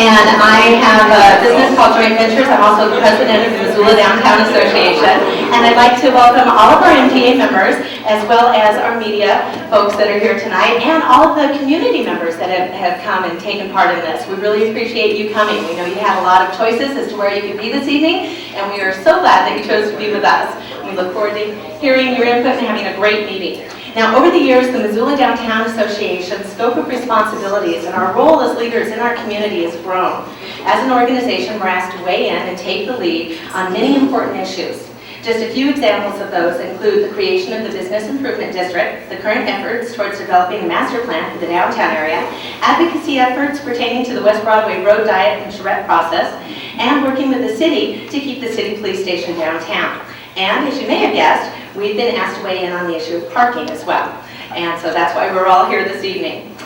and I have a business called Joint Ventures. I'm also the president of the Missoula Downtown Association, and I'd like to welcome all of our MTA members, as well as our media folks that are here tonight, and all of the community members that have come and taken part in this. We really appreciate you coming. We know you had a lot of choices as to where you could be this evening, and we are so glad that you chose to be with us. We look forward to hearing your input and having a great meeting. Now, over the years, the Missoula Downtown Association's scope of responsibilities and our role as leaders in our community has grown. As an organization, we're asked to weigh in and take the lead on many important issues. Just a few examples of those include the creation of the Business Improvement District, the current efforts towards developing a master plan for the downtown area, advocacy efforts pertaining to the West Broadway Road Diet and charrette process, and working with the city to keep the city police station downtown. And as you may have guessed, we've been asked to weigh in on the issue of parking as well. And so that's why we're all here this evening.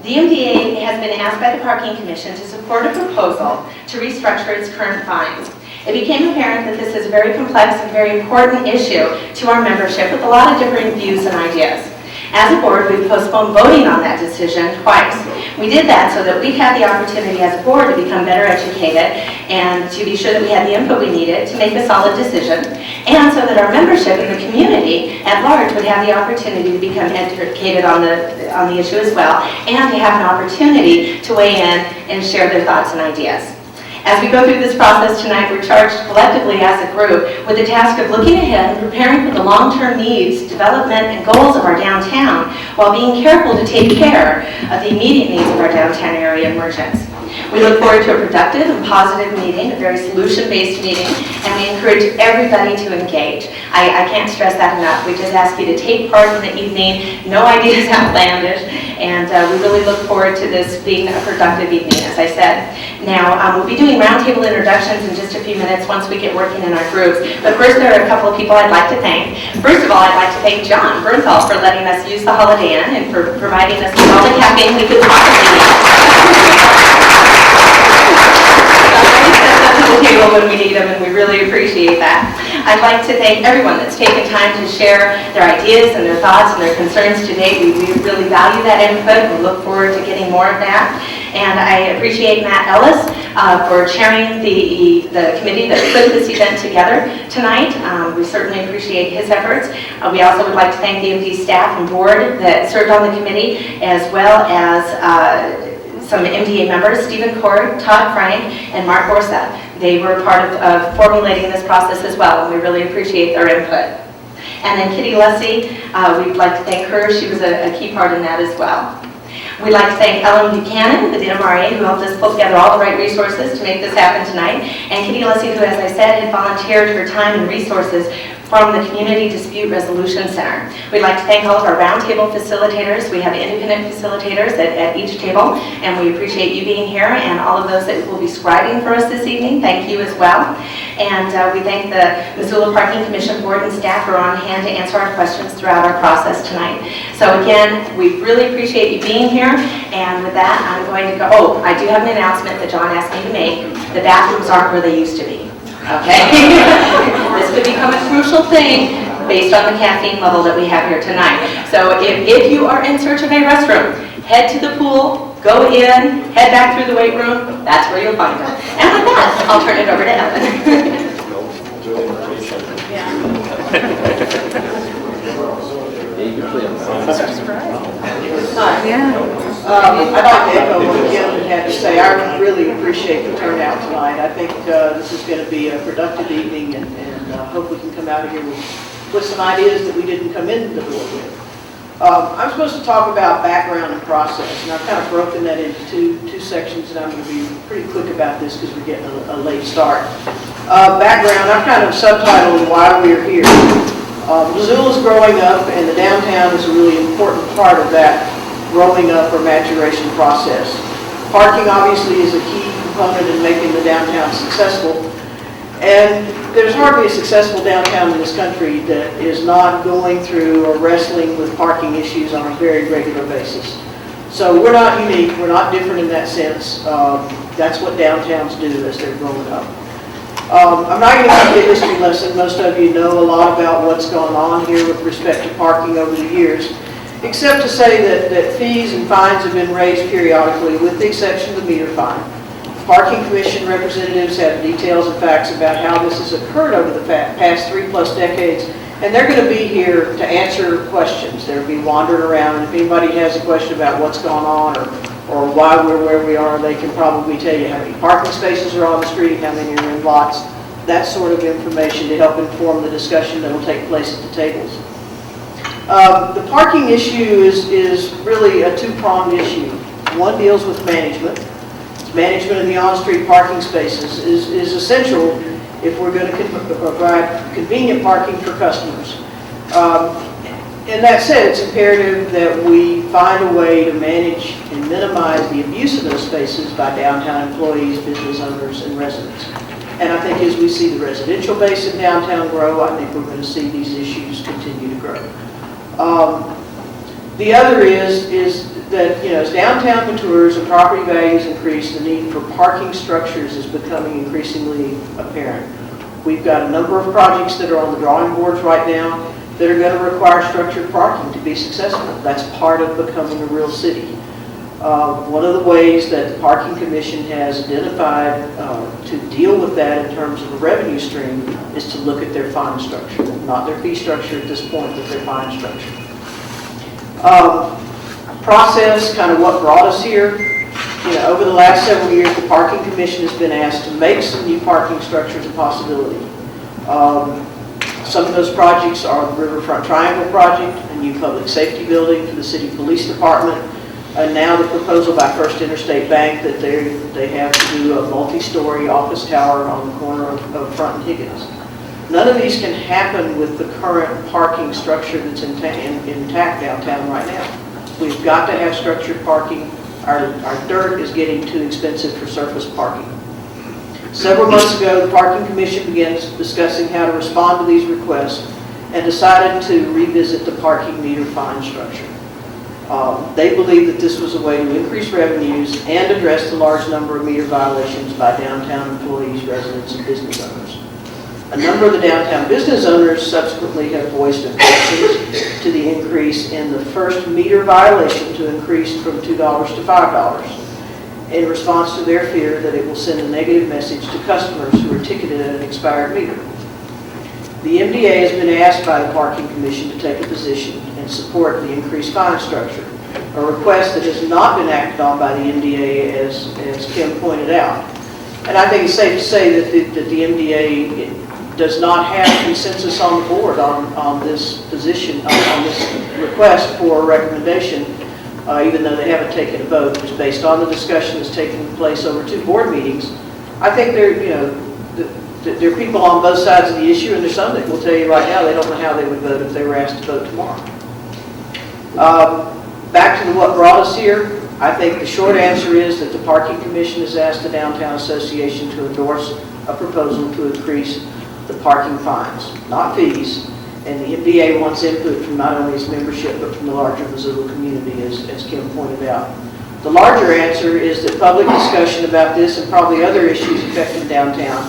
The MDA has been asked by the Parking Commission to support a proposal to restructure its current fines. It became apparent that this is a very complex and very important issue to our membership with a lot of different views and ideas. As a board, we've postponed voting on that decision twice. We did that so that we had the opportunity as a board to become better educated and to be sure that we had the input we needed to make a solid decision, and so that our membership and the community at large would have the opportunity to become educated on the issue as well, and to have an opportunity to weigh in and share their thoughts and ideas. As we go through this process tonight, we're charged collectively as a group with the task of looking ahead and preparing for the long-term needs, development, and goals of our downtown, while being careful to take care of the immediate needs of our downtown area emergents. We look forward to a productive and positive meeting, a very solution-based meeting, and we encourage everybody to engage. I can't stress that enough. We just ask you to take part in the evening. No ideas outlandish, and we really look forward to this being a productive evening, as I said. Now, we'll be doing roundtable introductions in just a few minutes once we get working in our groups, but first there are a couple of people I'd like to thank. First of all, I'd like to thank John Bernthal for letting us use the Holiday Inn and for providing us with all the caffeine we could possibly need. Table when we need them, and we really appreciate that. I'd like to thank everyone that's taken time to share their ideas and their thoughts and their concerns today. We really value that input. We look forward to getting more of that. And I appreciate Matt Ellis for chairing the committee that put this event together tonight. We certainly appreciate his efforts. We also would like to thank the MD staff and board that served on the committee, as well as some MDA members, Stephen Cord, Todd Frank, and Mark Borsa. They were part of formulating this process as well, and we really appreciate their input. And then Kitty Lussey, we'd like to thank her. She was a key part in that as well. We'd like to thank Ellen Buchanan with the MRA, who helped us pull together all the right resources to make this happen tonight, and Kitty Lussey, who, as I said, had volunteered her time and resources from the Community Dispute Resolution Center. We'd like to thank all of our roundtable facilitators. We have independent facilitators at each table, and we appreciate you being here, and all of those that will be scribing for us this evening. Thank you as well. And we thank the Missoula Parking Commission board and staff who are on hand to answer our questions throughout our process tonight. So again, we really appreciate you being here, and with that, I'm going to go. Oh, I do have an announcement that John asked me to make. The bathrooms aren't where they used to be. Okay? This could become a crucial thing based on the caffeine level that we have here tonight. So if you are in search of a restroom, head to the pool, go in, head back through the weight room. That's where you'll find them. And with that, I'll turn it over to Ellen. I'd like to echo what Kim had to say. I really appreciate the turnout tonight. I think this is going to be a productive evening, and hope we can come out of here with some ideas that we didn't come into the board with. I'm supposed to talk about background and process, and I've kind of broken that into two sections, and I'm going to be pretty quick about this because we're getting a late start. Background, I've kind of subtitled why we're here. Missoula's growing up, and the downtown is a really important part of that growing up or maturation process. Parking obviously is a key component in making the downtown successful, and there's hardly a successful downtown in this country that is not going through or wrestling with parking issues on a very regular basis. So we're not unique, we're not different in that sense. That's what downtowns do as they're growing up. I'm not going to give you a history lesson. Most of you know a lot about what's gone on here with respect to parking over the years, except to say that fees and fines have been raised periodically, with the exception of the meter fine. Parking Commission representatives have details and facts about how this has occurred over the past 3+ decades, and they're going to be here to answer questions. They'll be wandering around, and if anybody has a question about what's going on or why we're where we are, they can probably tell you how many parking spaces are on the street, how many are in lots, that sort of information to help inform the discussion that will take place at the tables. The parking issue is really a two-pronged issue. One deals with management. Management of the on-street parking spaces is essential if we're going to provide convenient parking for customers. And that said, it's imperative that we find a way to manage and minimize the abuse of those spaces by downtown employees, business owners, and residents. And I think as we see the residential base in downtown grow, I think we're going to see these issues continue to grow. The other is that, as downtown matures and property values increase, the need for parking structures is becoming increasingly apparent. We've got a number of projects that are on the drawing boards right now that are going to require structured parking to be successful. That's part of becoming a real city. One of the ways that the Parking Commission has identified to deal with that in terms of a revenue stream is to look at their fine structure. Not their fee structure at this point, but their fine structure. Process, kind of what brought us here. Over the last several years, the Parking Commission has been asked to make some new parking structures a possibility. Some of those projects are the Riverfront Triangle Project, a new public safety building for the City Police Department, and now the proposal by First Interstate Bank that they have to do a multi-story office tower on the corner of Front and Higgins. None of these can happen with the current parking structure that's intact downtown right now. We've got to have structured parking. Our dirt is getting too expensive for surface parking. Several months ago, the Parking Commission began discussing how to respond to these requests and decided to revisit the parking meter fine structure. They believe that this was a way to increase revenues and address the large number of meter violations by downtown employees, residents, and business owners. A number of the downtown business owners subsequently have voiced objections to the increase in the first meter violation to increase from $2 to $5 in response to their fear that it will send a negative message to customers who are ticketed at an expired meter. The MDA has been asked by the Parking Commission to take a position and support the increased fine structure, a request that has not been acted on by the MDA as Kim pointed out. And I think it's safe to say that the MDA does not have consensus on the board on this position, on this request for a recommendation, even though they haven't taken a vote. It's based on the discussion that's taking place over 2 board meetings. I think there are people on both sides of the issue, and there's some that will tell you right now they don't know how they would vote if they were asked to vote tomorrow. Back to what brought us here, I think the short answer is that the Parking Commission has asked the Downtown Association to endorse a proposal to increase the parking fines, not fees, and the MDA wants input from not only its membership but from the larger Missoula community, as Kim pointed out. The larger answer is that public discussion about this and probably other issues affecting downtown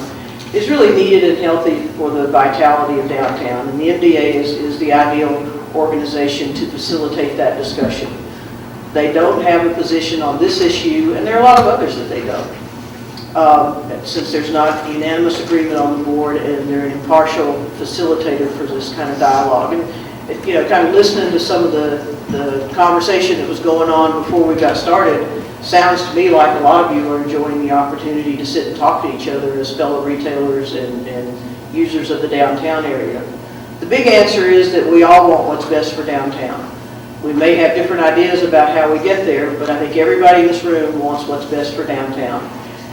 is really needed and healthy for the vitality of downtown, and the MDA is the ideal organization to facilitate that discussion. They don't have a position on this issue, and there are a lot of others that they don't. Since there's not unanimous agreement on the board and they're an impartial facilitator for this kind of dialogue. And kind of listening to some of the conversation that was going on before we got started, sounds to me like a lot of you are enjoying the opportunity to sit and talk to each other as fellow retailers and users of the downtown area. The big answer is that we all want what's best for downtown. We may have different ideas about how we get there, but I think everybody in this room wants what's best for downtown.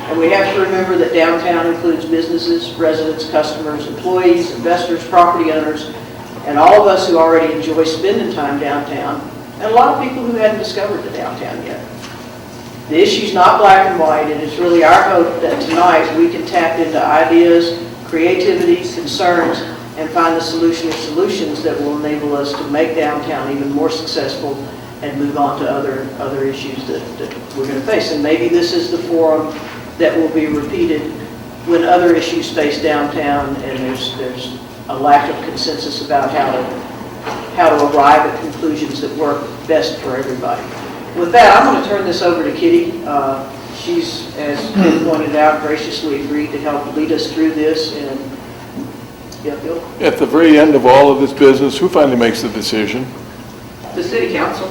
And we have to remember that downtown includes businesses, residents, customers, employees, investors, property owners, and all of us who already enjoy spending time downtown, and a lot of people who hadn't discovered the downtown yet. The issue's not black and white, and it's really our hope that tonight we can tap into ideas, creativity, concerns, and find the solution of solutions that will enable us to make downtown even more successful and move on to other issues that we're going to face. And maybe this is the forum that will be repeated when other issues face downtown and there's a lack of consensus about how to arrive at conclusions that work best for everybody. With that, I'm going to turn this over to Kitty. she's, as Ken pointed out, graciously agreed to help lead us through this. And yeah, Bill? At the very end of all of this business, who finally makes the decision? The city council.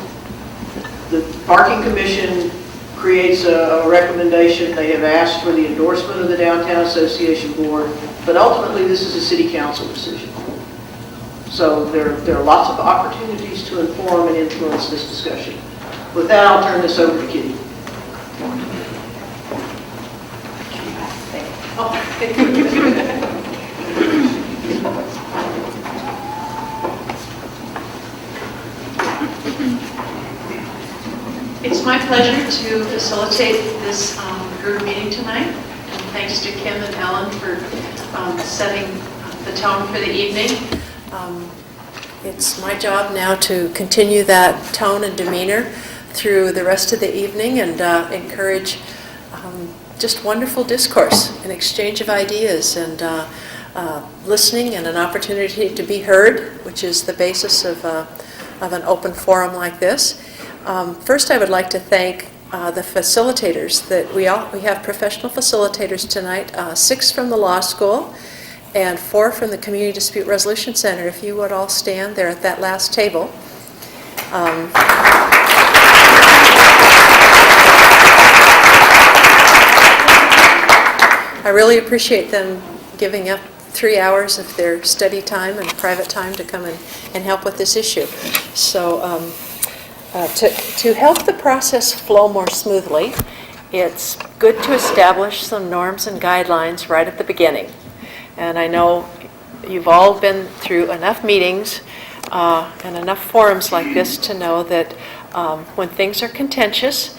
The parking commission creates a recommendation. They have asked for the endorsement of the Downtown Association board, but ultimately this is a city council decision. So there are lots of opportunities to inform and influence this discussion. With that, I'll turn this over to Kitty. It's my pleasure to facilitate this group meeting tonight. And thanks to Kim and Ellen for setting the tone for the evening. It's my job now to continue that tone and demeanor through the rest of the evening and encourage just wonderful discourse and exchange of ideas and listening and an opportunity to be heard, which is the basis of an open forum like this. First, I would like to thank the facilitators. That we have professional facilitators tonight, 6 from the law school and 4 from the Community Dispute Resolution Center. If you would all stand there at that last table. I really appreciate them giving up 3 hours of their study time and private time to come and help with this issue. So to help the process flow more smoothly, it's good to establish some norms and guidelines right at the beginning. And I know you've all been through enough meetings and enough forums like this to know that when things are contentious,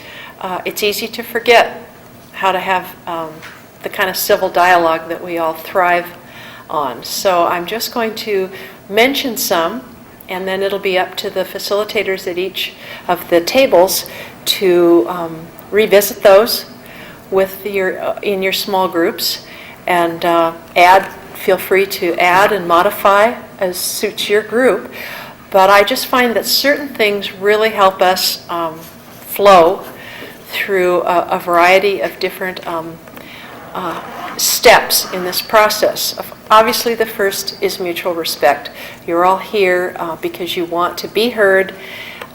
it's easy to forget how to have the kind of civil dialogue that we all thrive on. So I'm just going to mention some, and then it'll be up to the facilitators at each of the tables to revisit those with in your small groups and feel free to add and modify as suits your group. But I just find that certain things really help us flow through a variety of different steps in this process. Obviously, the first is mutual respect. You're all here because you want to be heard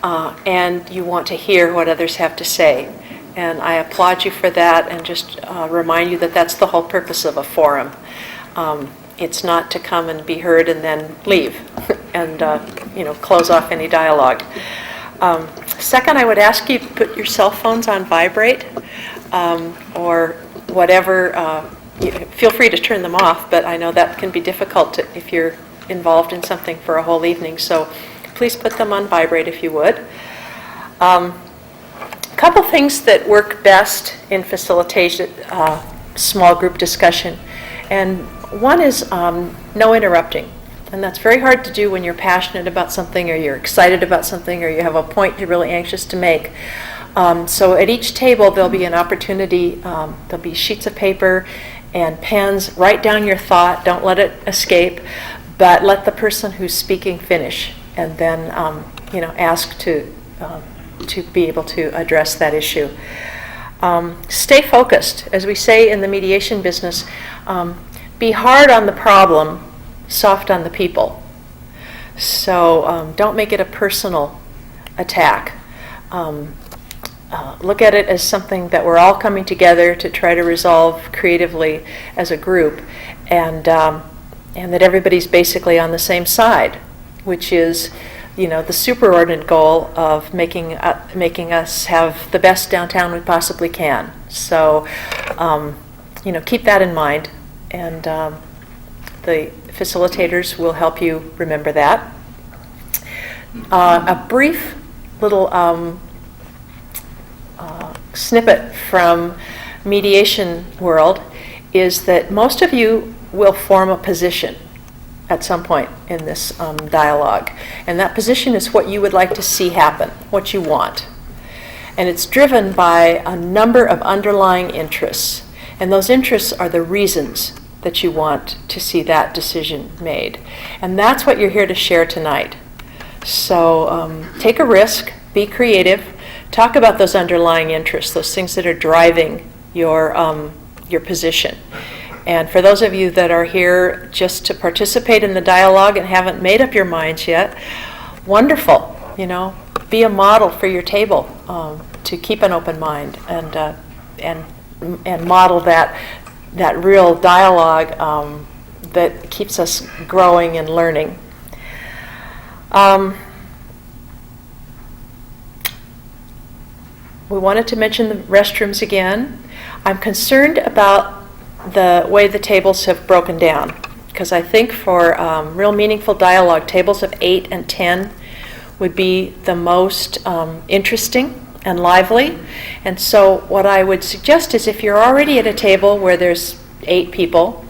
and you want to hear what others have to say. And I applaud you for that and just remind you that that's the whole purpose of a forum. It's not to come and be heard and then leave and close off any dialogue. Second, I would ask you to put your cell phones on vibrate or whatever. Feel free to turn them off, but I know that can be difficult if you're involved in something for a whole evening. So please put them on vibrate if you would. A couple things that work best in facilitation, small group discussion. And one is no interrupting. And that's very hard to do when you're passionate about something or you're excited about something or you have a point you're really anxious to make. So at each table there'll be an opportunity, there'll be sheets of paper and pens. Write down your thought, don't let it escape, but let the person who's speaking finish and then ask to be able to address that issue. Stay focused. As we say in the mediation business, be hard on the problem, soft on the people. So don't make it a personal attack. Look at it as something that we're all coming together to try to resolve creatively as a group, and that everybody's basically on the same side, which is, the superordinate goal of making us have the best downtown we possibly can. So, keep that in mind, and the facilitators will help you remember that. A brief little snippet from mediation world is that most of you will form a position at some point in this dialogue, and that position is what you would like to see happen, what you want, and it's driven by a number of underlying interests, and those interests are the reasons that you want to see that decision made, and that's what you're here to share tonight. So take a risk, be creative, talk about those underlying interests, those things that are driving your position. And for those of you that are here just to participate in the dialogue and haven't made up your minds yet, wonderful, be a model for your table to keep an open mind and model that real dialogue that keeps us growing and learning. We wanted to mention the restrooms again. I'm concerned about the way the tables have broken down, because I think for real meaningful dialogue, tables of 8 and 10 would be the most interesting and lively. And so what I would suggest is, if you're already at a table where there's 8 people,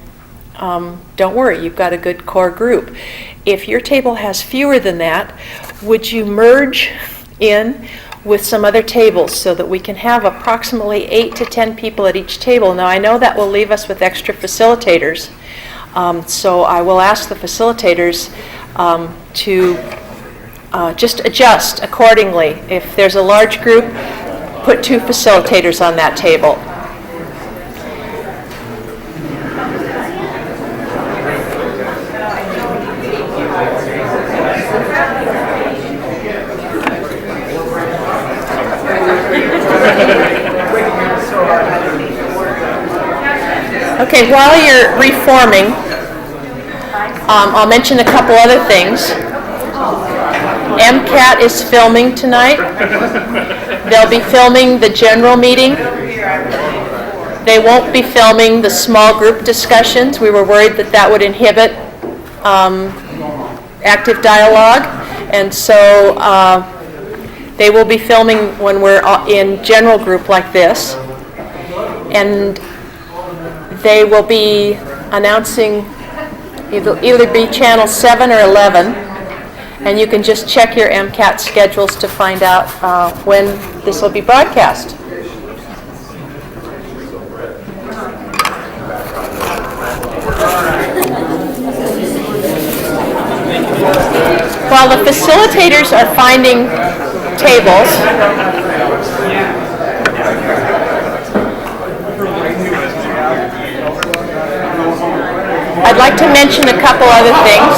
don't worry, you've got a good core group. If your table has fewer than that, would you merge in with some other tables so that we can have approximately 8 to 10 people at each table? Now, I know that will leave us with extra facilitators, so I will ask the facilitators to just adjust accordingly. If there's a large group, put 2 facilitators on that table. Okay, while you're reforming, I'll mention a couple other things. MCAT is filming tonight. They'll be filming the general meeting. They won't be filming the small group discussions. We were worried that would inhibit active dialogue, and so they will be filming when we're in general group like this. And they will be announcing either be channel 7 or 11, and you can just check your MCAT schedules to find out when this will be broadcast. While the facilitators are finding tables, I'd like to mention a couple other things.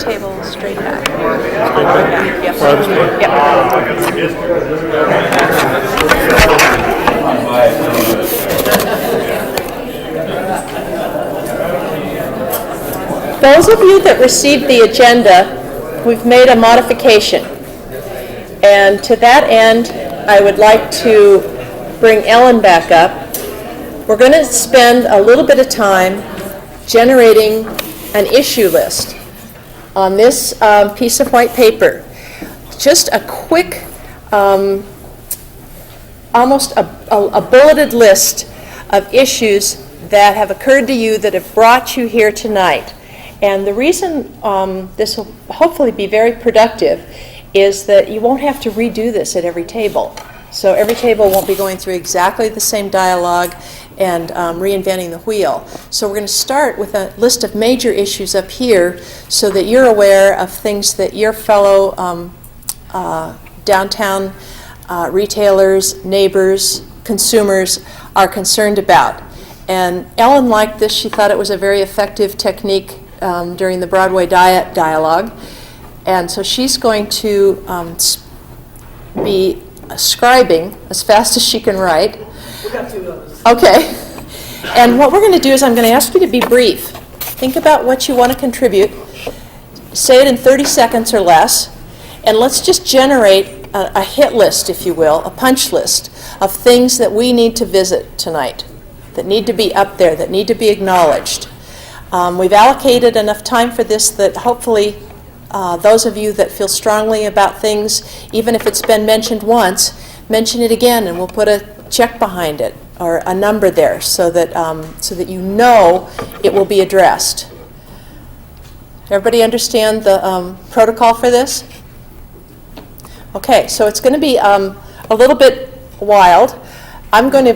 Table straight back. Those of you that received the agenda, we've made a modification. And to that end, I would like to bring Ellen back up. We're going to spend a little bit of time generating an issue list on this piece of white paper. Just a quick, almost a bulleted list of issues that have occurred to you that have brought you here tonight. And the reason this will hopefully be very productive is that you won't have to redo this at every table. So every table won't be going through exactly the same dialogue and reinventing the wheel. So we're going to start with a list of major issues up here so that you're aware of things that your fellow downtown retailers, neighbors, consumers are concerned about. And Ellen liked this. She thought it was a very effective technique during the Broadway Diet dialogue. And so she's going to be scribing as fast as she can write. We got 2 of those. Okay. And what we're going to do is I'm going to ask you to be brief. Think about what you want to contribute. Say it in 30 seconds or less. And let's just generate a hit list, if you will, a punch list of things that we need to visit tonight, that need to be up there, that need to be acknowledged. We've allocated enough time for this that hopefully those of you that feel strongly about things, even if it's been mentioned once, mention it again, and we'll put a check behind it or a number there so that you know it will be addressed. Everybody understand the protocol for this? Okay, so it's going to be a little bit wild. I'm going to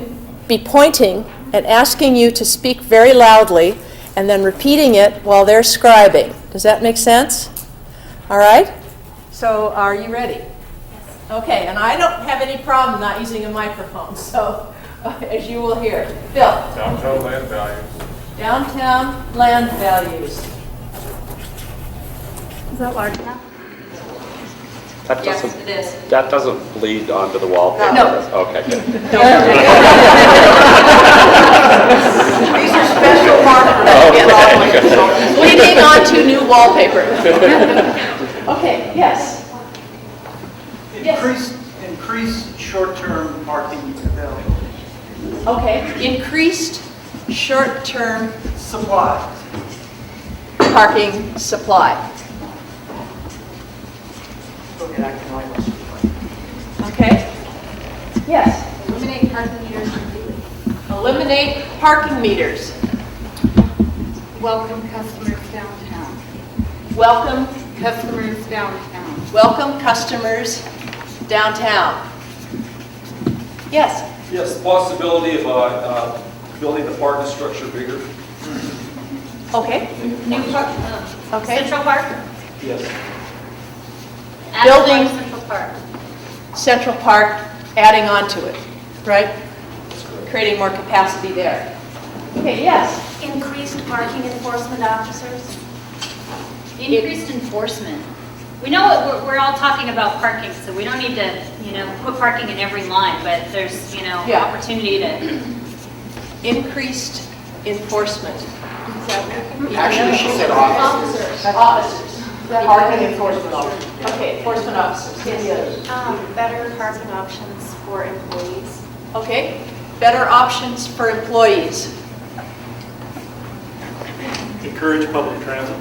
be pointing and asking you to speak very loudly and then repeating it while they're scribing. Does that make sense? All right? So are you ready? Yes. Okay, and I don't have any problem not using a microphone, so as you will hear. Bill. Downtown land values. Downtown land values. Is that large enough? That Yes, doesn't, it is. that doesn't bleed onto the wallpaper? No. Okay, good. These are special markers. Leading on to new wallpaper. Okay, yes. Increase short-term parking available. Okay, increased short-term Supply. parking supply. Okay, I can write this. Okay? Yes. Eliminate parking meters completely. Eliminate parking meters. Welcome customers downtown. Welcome, Customers downtown. welcome customers downtown. Yes. Yes, the possibility of building the parking structure bigger. Okay. New park, Okay. Central Park? Yes. Add Building- one Central Park. Central Park, adding on to it, right? Creating more capacity there. Okay, yes. Increased parking enforcement officers? Increased enforcement. We know, we're all talking about parking, so we don't need to, put parking in every line, but there's, Yeah. opportunity to, Increased enforcement. Actually, she said officers. Officers. Parking enforcement officer. Okay, enforcement officers. Any others? Better parking options for employees. Okay, better options for employees. Encourage public transit.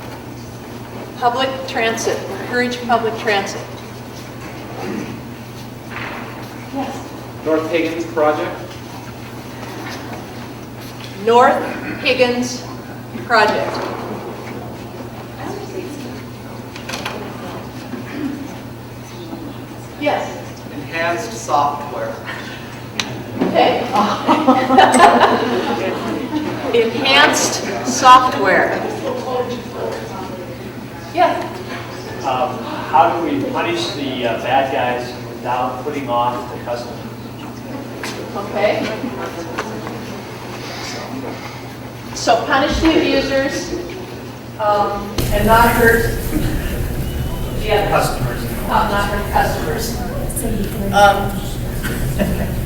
Public transit, encourage public transit. Yes. North Higgins project. North Higgins project. Yes. Enhanced software. Okay. Enhanced software. Yes. How do we punish the bad guys without putting off the customer? Okay. So punish the abusers and not hurt the others. Customers. Not hurt customers.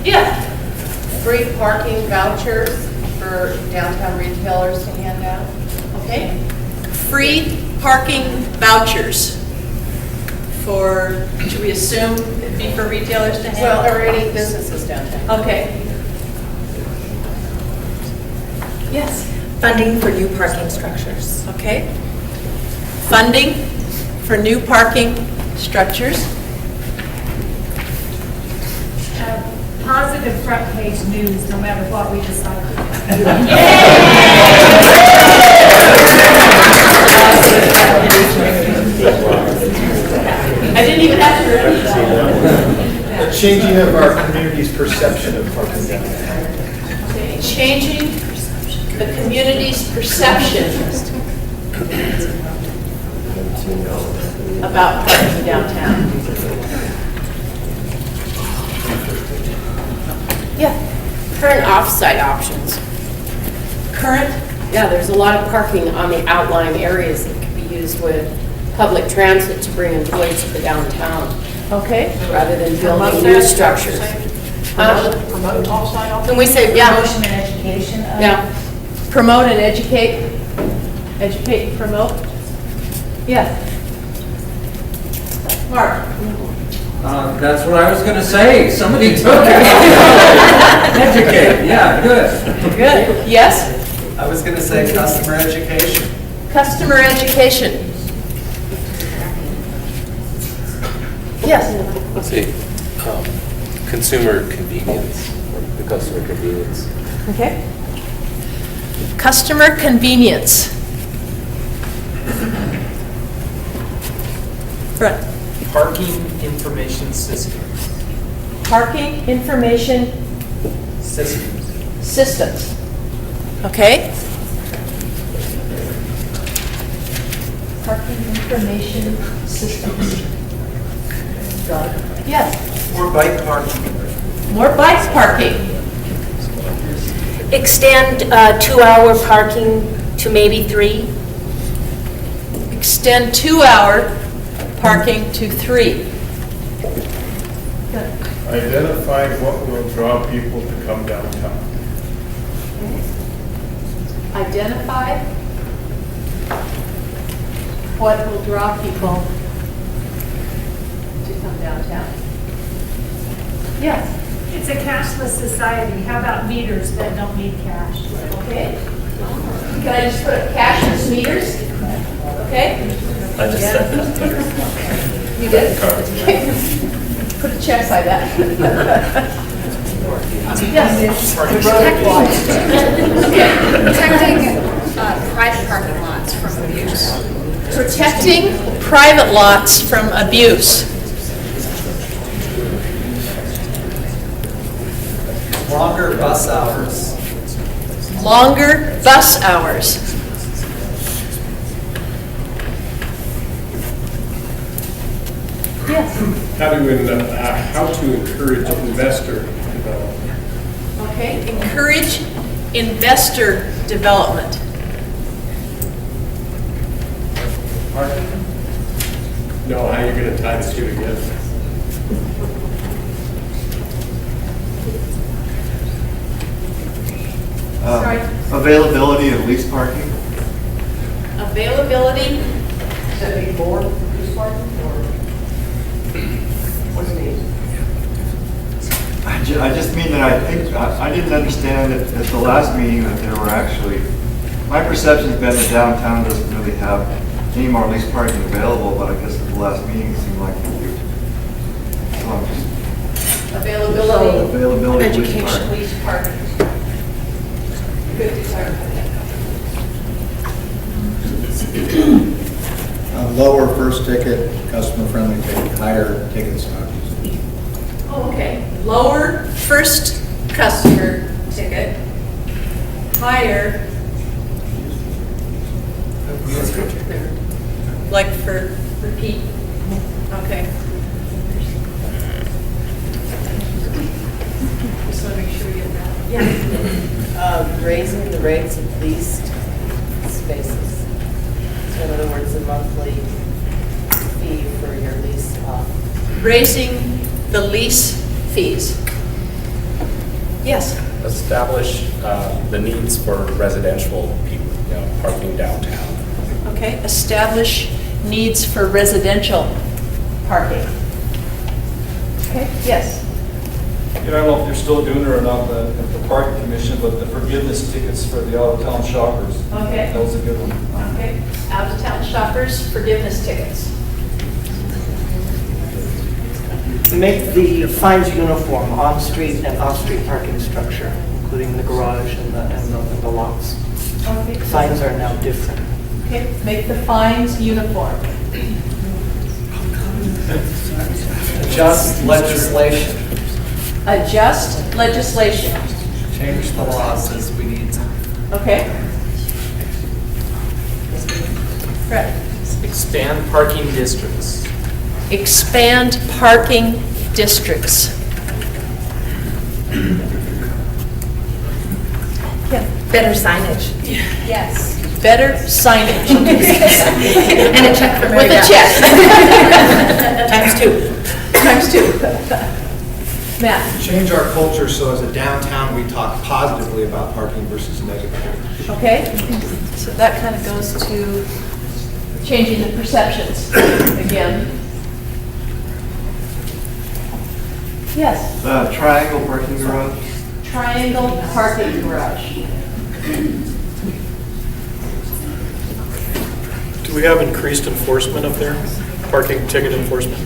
Yeah. Free parking vouchers for downtown retailers to hand out. Okay. Free parking vouchers for, should we assume it'd be for retailers to hand? Well, or any businesses downtown. Okay. Yes. Funding for new parking structures. Okay. Funding for new parking structures. Positive front page news, no matter what we decide. I didn't even have to repeat that. The changing of our community's perception of parking downtown. Okay, changing the community's perception about parking downtown. Yeah. Current off-site options. Current, Yeah, there's a lot of parking on the outlying areas that could be used with public transit to bring employees to the downtown, okay. rather than building new structures. Promote off-site office. Can we say, Promotion and education. yeah, Promote and educate. Educate and promote. Yeah. Mark. That's what I was going to say. Somebody took it. Educate, yeah, good. Good. Yes? I was going to say customer education. Customer education. Yes? Let's see, consumer convenience, or the customer convenience. Okay. Customer convenience. Right. Parking information systems. Parking information Systems. systems. Okay? Parking information systems. Yes. More bike parking. More bike parking. Extend 2-hour parking to maybe 3. Extend 2-hour parking to 3. Identify what will draw people to come downtown. Identify what will draw people to come downtown. Yes. It's a cashless society. How about meters that don't need cash? Okay. Can I just put cashless meters? Okay. I just said that. You did? Okay. Put a check by that. Yes. Protecting private parking lots from abuse. Protecting private lots from abuse. Longer bus hours. Longer bus hours. Yes. How to encourage investor development. Okay. Encourage investor development. No, how are you going to tie the two together? Availability of lease parking. Availability. Does that mean more lease parking or what does it mean? I just mean that I think, I didn't understand at the last meeting that there were actually, my perception's been that downtown doesn't really have any more lease parking available, but I guess at the last meeting it seemed like they do. So I'm just, availability of lease parking. Lease parking. Good to clarify that. Lower first ticket, customer-friendly ticket, higher ticket stocks. Oh, okay. Lower first customer ticket, higher. Like for repeat. Okay. Just want to make sure we get that. Yeah. Raising the rates of leased spaces. So in other words, a monthly fee for your lease. Raising the lease fees. Yes. Establish the needs for residential people, parking downtown. Okay. Establish needs for residential parking. Okay. Yes. I don't know if you're still doing it or not, the parking commission, but the forgiveness tickets for the out-of-town shoppers. Okay. That was a good one. Okay. Out-of-town shoppers, forgiveness tickets. Make the fines uniform on-street and off-street parking structure, including the garage and the lots. Okay. Fines are now different. Okay. Make the fines uniform. Adjust legislation. Adjust legislation. Change the laws as we need to. Okay. Correct. Expand parking districts. Expand parking districts. Yeah. Better signage. Yes. Better signage. And a check for With a check. Times 2. Times 2. Matt. Change our culture so as a downtown, we talk positively about parking versus negatively. Okay. So that kind of goes to changing the perceptions again. Yes. Triangle parking garage. Triangle parking garage. Do we have increased enforcement up there? Parking ticket enforcement?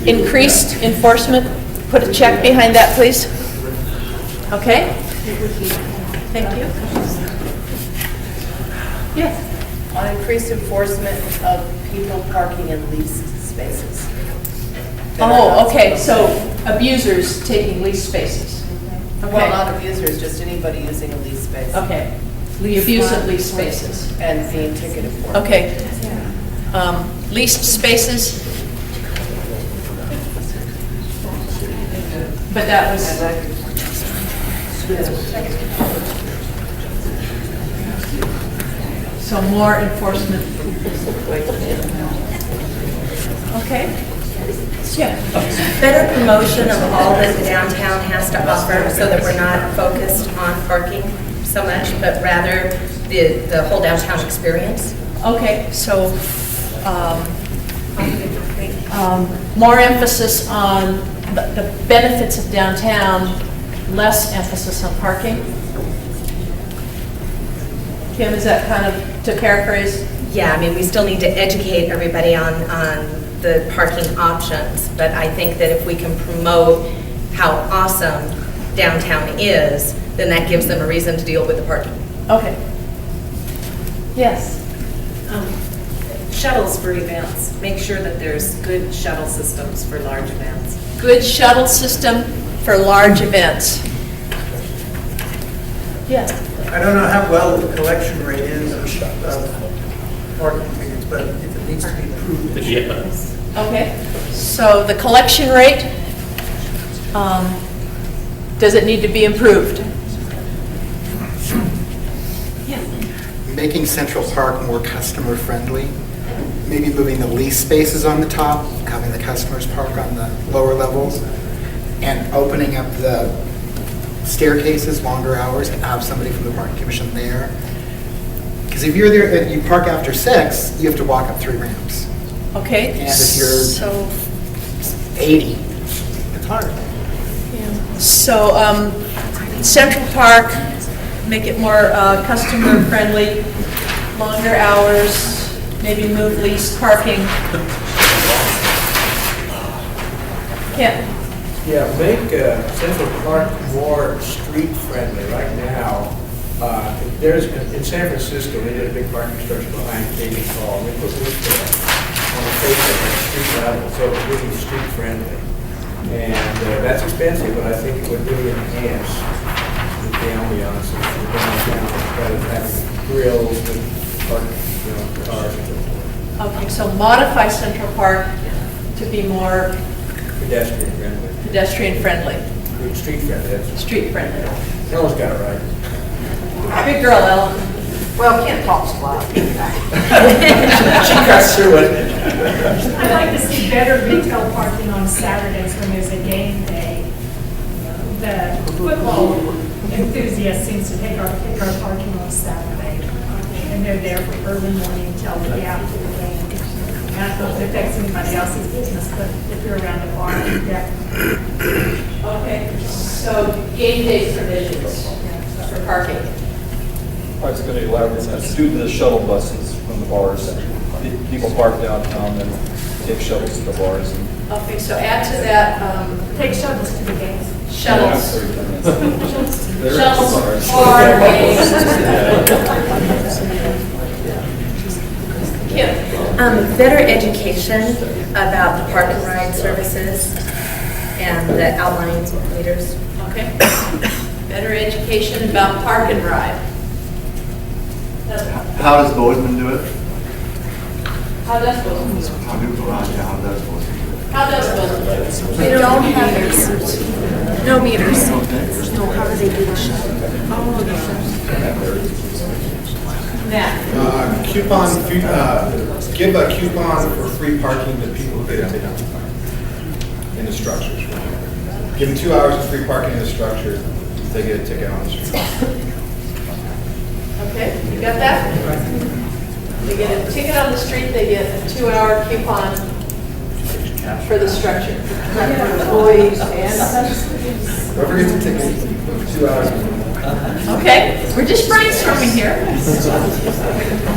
Increased enforcement. Put a check behind that, please. Okay. Thank you. Yes. On increased enforcement of people parking in leased spaces. Oh, okay, so abusers taking leased spaces. Well, Okay. not abusers, just anybody using a leased space. Okay. The abuse of leased spaces. And being ticketed for it. Okay. Leased spaces. But that was... So more enforcement. Okay. Yeah. Better promotion of all that the downtown has to offer so that we're not focused on parking so much, but rather the whole downtown experience. Okay, so more emphasis on the benefits of downtown, less emphasis on parking. Kim, is that kind of to paraphrase? Yeah, I mean, we still need to educate everybody on the parking options, but I think that if we can promote how awesome downtown is, then that gives them a reason to deal with the parking. Okay. Yes. Shuttles for events. Make sure that there's good shuttle systems for large events. Good shuttle system for large events. Yes. I don't know how well the collection rate is of parking tickets, but if it needs to be improved. Okay. So the collection rate, does it need to be improved? Making Central Park more customer friendly, maybe moving the lease spaces on the top, having the customers park on the lower levels, and opening up the staircases, longer hours, and have somebody from the parking commission there. Because if you're there, if you park after 6, you have to walk up 3 ramps. Okay. And if you're so 80, it's hard. So Central Park, make it more customer friendly, longer hours, maybe move leased parking. Yeah. Yeah, make Central Park more street friendly. Right now, there's in San Francisco, they did a big parking structure behind Katie Hall. They put wood there on the face of the street level, so it's really street friendly. And that's expensive, but I think it would really enhance the ambiance of the downtown instead of having grills with parking, cars and so forth. Okay, so modify Central Park to be more Pedestrian friendly. pedestrian friendly, Street friendly, that's street friendly. Ellen's got it right. Good girl, Ellen. Well, Ken talks a lot. She cuts through it. I'd like to see better retail parking on Saturdays when there's a game day. The football enthusiast seems to take our parking on Saturday, and they're there from early morning till the after the game. I don't know if it affects anybody else's business, but if you're around the bar, yeah. Okay, so game day provisions for parking. I was going to elaborate on that. Due to the shuttle buses from the bars, people park downtown and take shuttles to the bars. Okay, so add to that, Take shuttles to the games. shuttles. There Shuttles are bars. or games. Kim? Better education about the park and ride services and the outlying meters. Okay. Better education about park and ride. How does Bozeman do it? How does Bozeman? How does Bozeman do it? How does Bozeman? They don't have meters. No meters. No, how do they do the shuttle? Matt? Give a coupon for free parking to people who get into downtown in the structures. Give them 2 hours of free parking in the structure, they get a ticket on the street. Okay, you got that? They get a ticket on the street, they get a 2-hour coupon for the structure. Employees and... Whoever gets a ticket for 2 hours. Okay, we're just brainstorming here.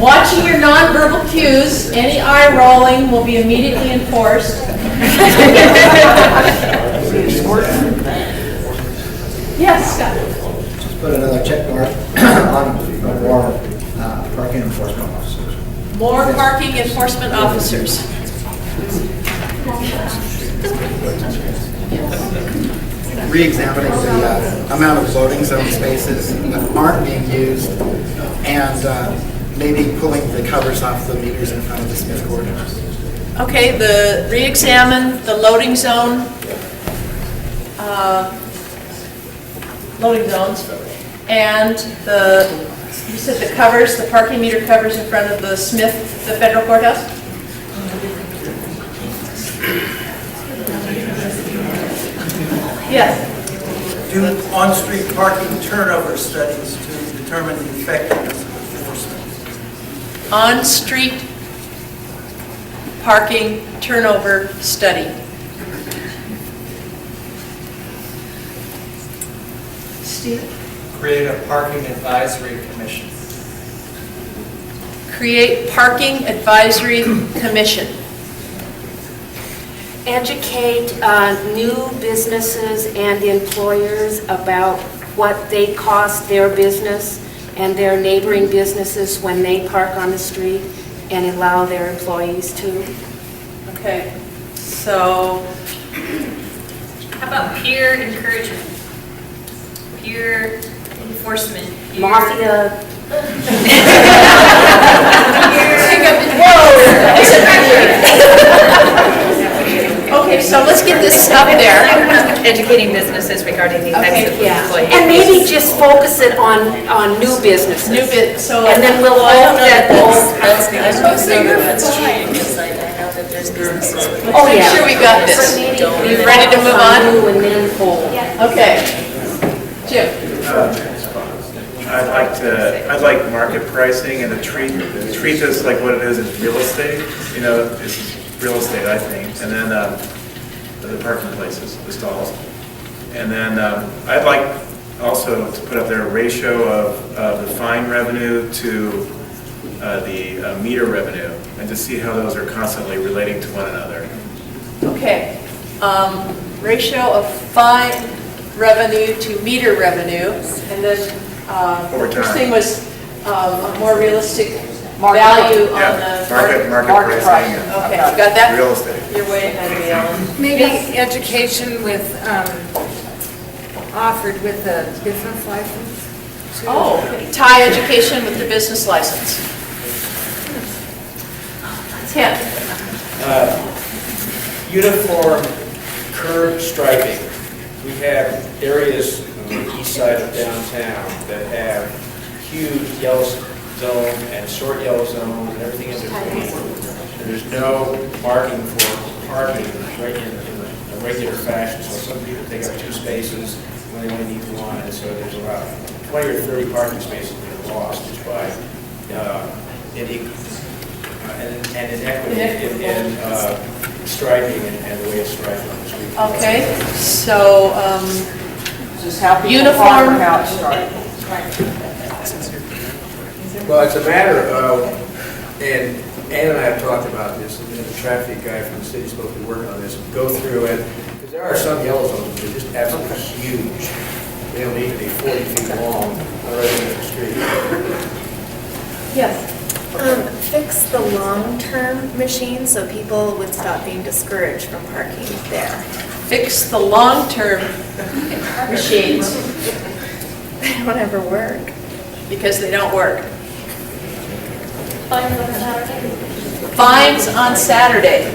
Watching your nonverbal cues, any eye rolling will be immediately enforced. Yes, Scott? Just put another check mark on more parking enforcement officers. More parking enforcement officers. Re-examining the amount of loading zone spaces that aren't being used, and maybe pulling the covers off the meters in front of the Smith courthouse. Okay, re-examine the loading zone, loading zones, and you said the covers, the parking meter covers in front of the federal courthouse? Yes. Do on-street parking turnover studies to determine the effectiveness of enforcement. On-street parking turnover study. Steve? Create a parking advisory commission. Create parking advisory commission. Educate new businesses and employers about what they cost their business and their neighboring businesses when they park on the street, and allow their employees to. Okay, so How about peer encouragement? Peer enforcement? Mafia. Okay, so let's get this up there. Educating businesses regarding the types of employees. And maybe just focus it on new businesses. And then we'll hope that Oh, yeah. Make sure we got this. You ready to move on? Okay. Jim? I'd like market pricing and to treat this like what it is real estate. You know, it's real estate, I think. And then the parking places, the stalls. And then I'd like also to put up there a ratio of the fine revenue to the meter revenue, and to see how those are constantly relating to one another. Okay. Ratio of fine revenue to meter revenue, and then Over the first time. thing was a more realistic value on the Market pricing. Okay, you got that? Real estate. You're way ahead of me, Ellen. Maybe education with, offered with a business license? Oh, tie education with the business license. Tim? Uniform curb striping. We have areas on the east side of downtown that have huge yellow zone and short yellow zone and everything in between. And there's no marking for parking right in a regular fashion. So some people take up 2 spaces when they only need 1, and so there's about 20 or 30 parking spaces that are lost just by inequity in striping and the way it's striped on the street. Okay, so Just how people uniform. park or how it's striped. Well, it's a matter of, and Ann and I have talked about this, and the traffic guy from the city is supposed to be working on this, go through it, because there are some yellow zones that are just absolutely huge. They don't need to be 40 feet long on a residential street. Yes. Fix the long-term machine so people would stop being discouraged from parking there. Fix the long-term machines They don't ever work. because they don't work. Fines on Saturday? Fines on Saturday.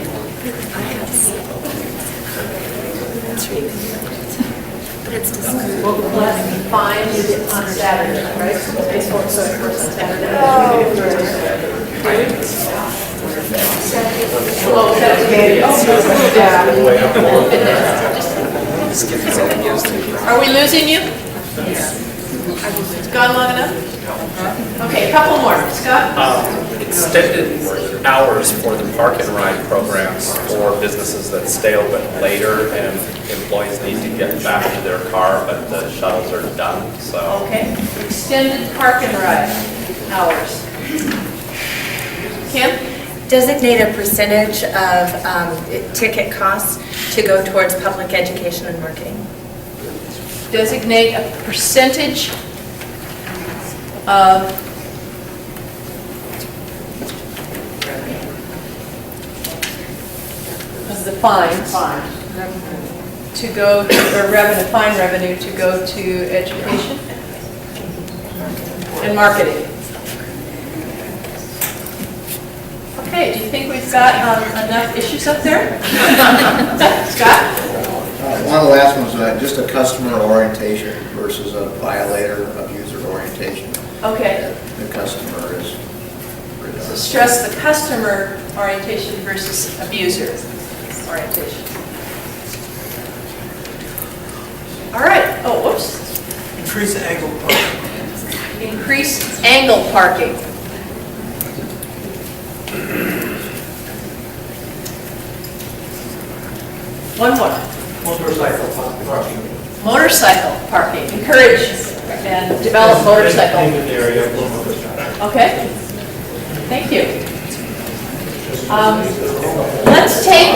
But it's discouraging. Well, less fines on Saturday, right? Baseball on Saturday. Oh, are we losing you? It's gone long enough? Okay, a couple more. Scott? Extended hours for the park and ride programs for businesses that stay open later and employees need to get back to their car, but the shuttles are done, so. Okay. Extended park and ride hours. Kim? Designate a percentage of ticket costs to go towards public education and marketing. Designate a percentage of the fines to go, or revenue, fine revenue to go to education and marketing. Okay, do you think we've got enough issues up there? Scott? One of the last ones, just a customer orientation versus a violator, abuser orientation. Okay. The customer is. So stress the customer orientation versus abuser orientation. All right. Oh, whoops. Increase angle parking. Increase angle parking. One more. Motorcycle parking. Motorcycle parking. Encourage and develop motorcycle. Area for motorcycle. Okay. Thank you. Let's take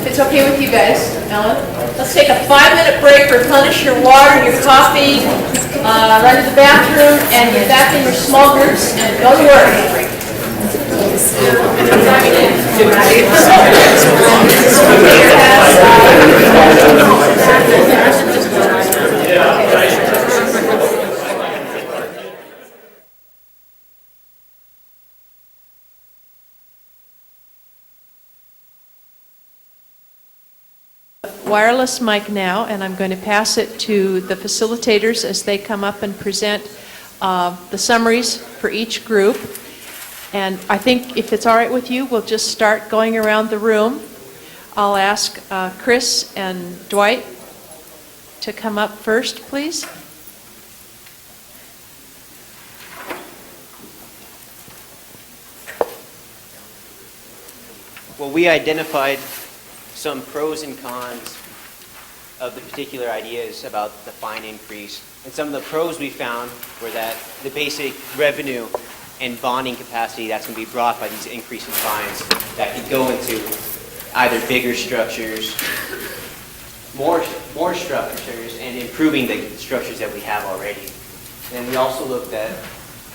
if it's okay with you guys, Ellen, let's take a 5-minute break, replenish your water, your coffee, run to the bathroom, and get back in your small groups and go to work. Wireless mic now, and I'm going to pass it to the facilitators as they come up and present the summaries for each group. And I think if it's all right with you, we'll just start going around the room. I'll ask Chris and Dwight to come up first, please. Well, we identified some pros and cons of the particular ideas about the fine increase. And some of the pros we found were that the basic revenue and bonding capacity that's going to be brought by these increasing fines that could go into either bigger structures, more structures, and improving the structures that we have already. And we also looked at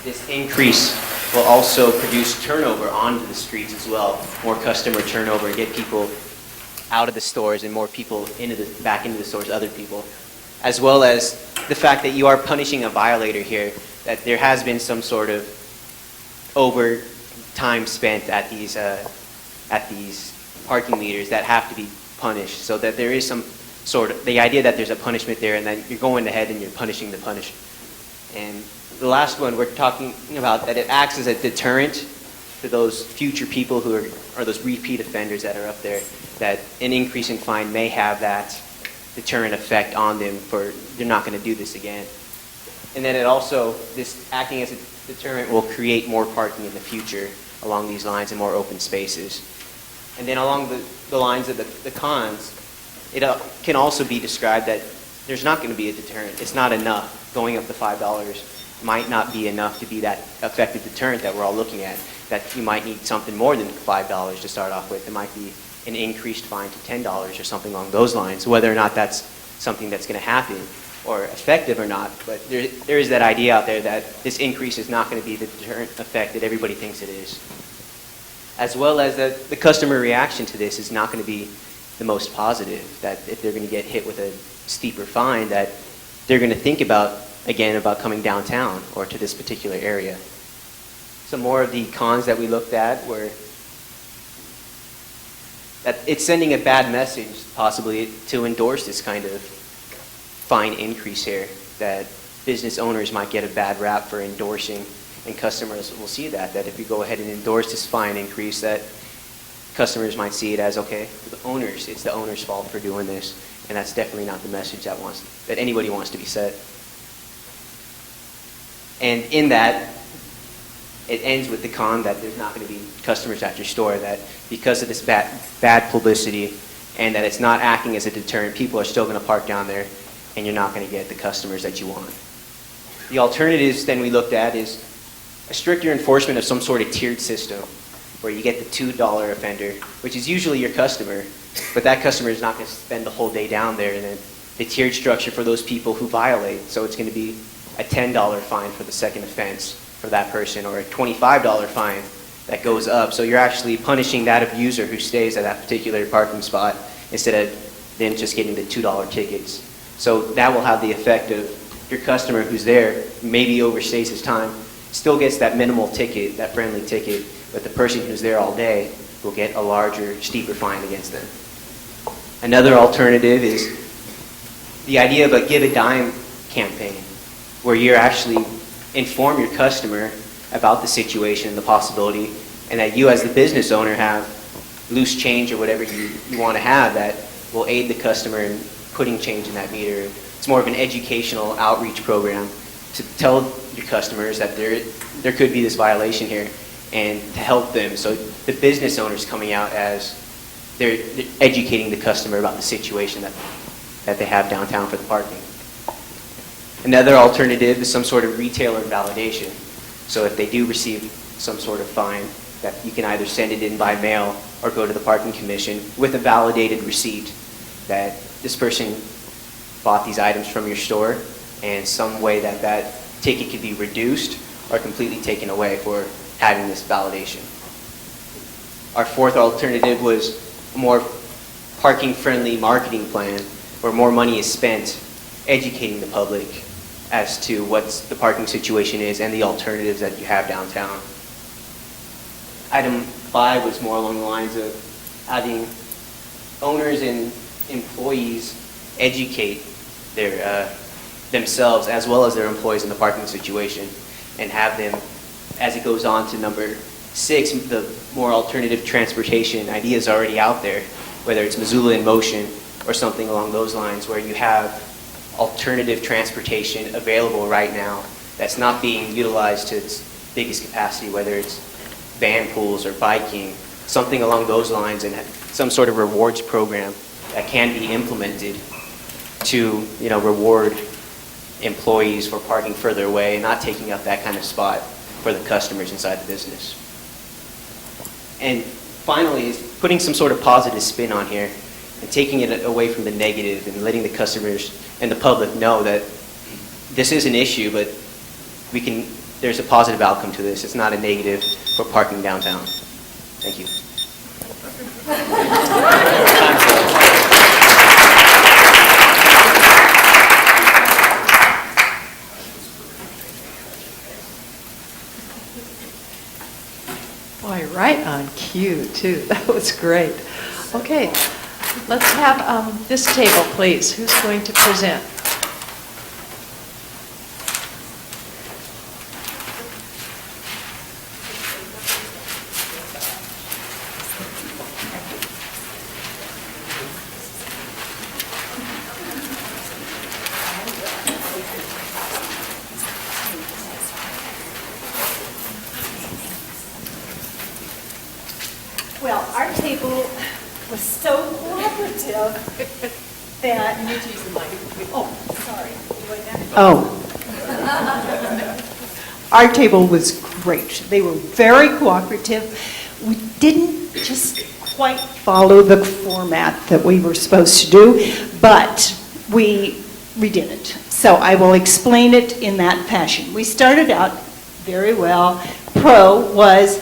this increase will also produce turnover onto the streets as well, more customer turnover, get people out of the stores and more people back into the stores, other people, as well as the fact that you are punishing a violator here, that there has been some sort of over time spent at these parking meters that have to be punished, so that there is some sort of, the idea that there's a punishment there and then you're going ahead and you're punishing the punished. And the last one, we're talking about that it acts as a deterrent to those future people who are those repeat offenders that are up there, that an increase in fine may have that deterrent effect on them for they're not going to do this again. And then it also, this acting as a deterrent will create more parking in the future along these lines and more open spaces. And then along the lines of the cons, it can also be described that there's not going to be a deterrent. It's not enough. Going up to $5 might not be enough to be that effective deterrent that we're all looking at, that you might need something more than $5 to start off with. It might be an increased fine to $10 or something along those lines, whether or not that's something that's going to happen or effective or not. But there is that idea out there that this increase is not going to be the deterrent effect that everybody thinks it is. As well as the customer reaction to this is not going to be the most positive, that if they're going to get hit with a steeper fine, that they're going to think about coming downtown or to this particular area. Some more of the cons that we looked at were that it's sending a bad message, possibly, to endorse this kind of fine increase here, that business owners might get a bad rap for endorsing, and customers will see that if you go ahead and endorse this fine increase, that customers might see it as, okay, it's the owner's fault for doing this, and that's definitely not the message that anybody wants to be said. And in that, it ends with the con that there's not going to be customers at your store, that because of this bad publicity and that it's not acting as a deterrent, people are still going to park down there and you're not going to get the customers that you want. The alternatives then we looked at is a stricter enforcement of some sort of tiered system where you get the $2 offender, which is usually your customer, but that customer is not going to spend the whole day down there, and then the tiered structure for those people who violate. So it's going to be a $10 fine for the second offense for that person, or a $25 fine that goes up. So you're actually punishing that abuser who stays at that particular parking spot instead of them just getting the $2 tickets. So that will have the effect of your customer who's there maybe overstays his time, still gets that minimal ticket, that friendly ticket, but the person who's there all day will get a larger, steeper fine against them. Another alternative is the idea of a give a dime campaign, where you actually inform your customer about the situation, the possibility, and that you as the business owner have loose change or whatever you want to have that will aid the customer in putting change in that meter. It's more of an educational outreach program to tell your customers that there could be this violation here and to help them. So the business owner's coming out as they're educating the customer about the situation that they have downtown for the parking. Another alternative is some sort of retailer validation. So if they do receive some sort of fine, that you can either send it in by mail or go to the parking commission with a validated receipt that this person bought these items from your store, and some way that that ticket could be reduced or completely taken away for having this validation. Our fourth alternative was a more parking-friendly marketing plan where more money is spent educating the public as to what the parking situation is and the alternatives that you have downtown. Item 5 was more along the lines of having owners and employees educate themselves as well as their employees in the parking situation, and have them, as it goes on to number 6, the more alternative transportation ideas already out there, whether it's Missoula in Motion or something along those lines, where you have alternative transportation available right now that's not being utilized to its biggest capacity, whether it's van pools or biking, something along those lines, and some sort of rewards program that can be implemented to, reward employees for parking further away and not taking up that kind of spot for the customers inside the business. And finally, is putting some sort of positive spin on here and taking it away from the negative and letting the customers and the public know that this is an issue, but there's a positive outcome to this. It's not a negative for parking downtown. Thank you. Boy, right on cue, too. That was great. Okay, let's have this table, please. Who's going to present? Well, our table was so collaborative that... You need to use the mic. Oh, sorry. Our table was great. They were very cooperative. We didn't just quite follow the format that we were supposed to do, but we did it. So I will explain it in that fashion. We started out very well. Pro was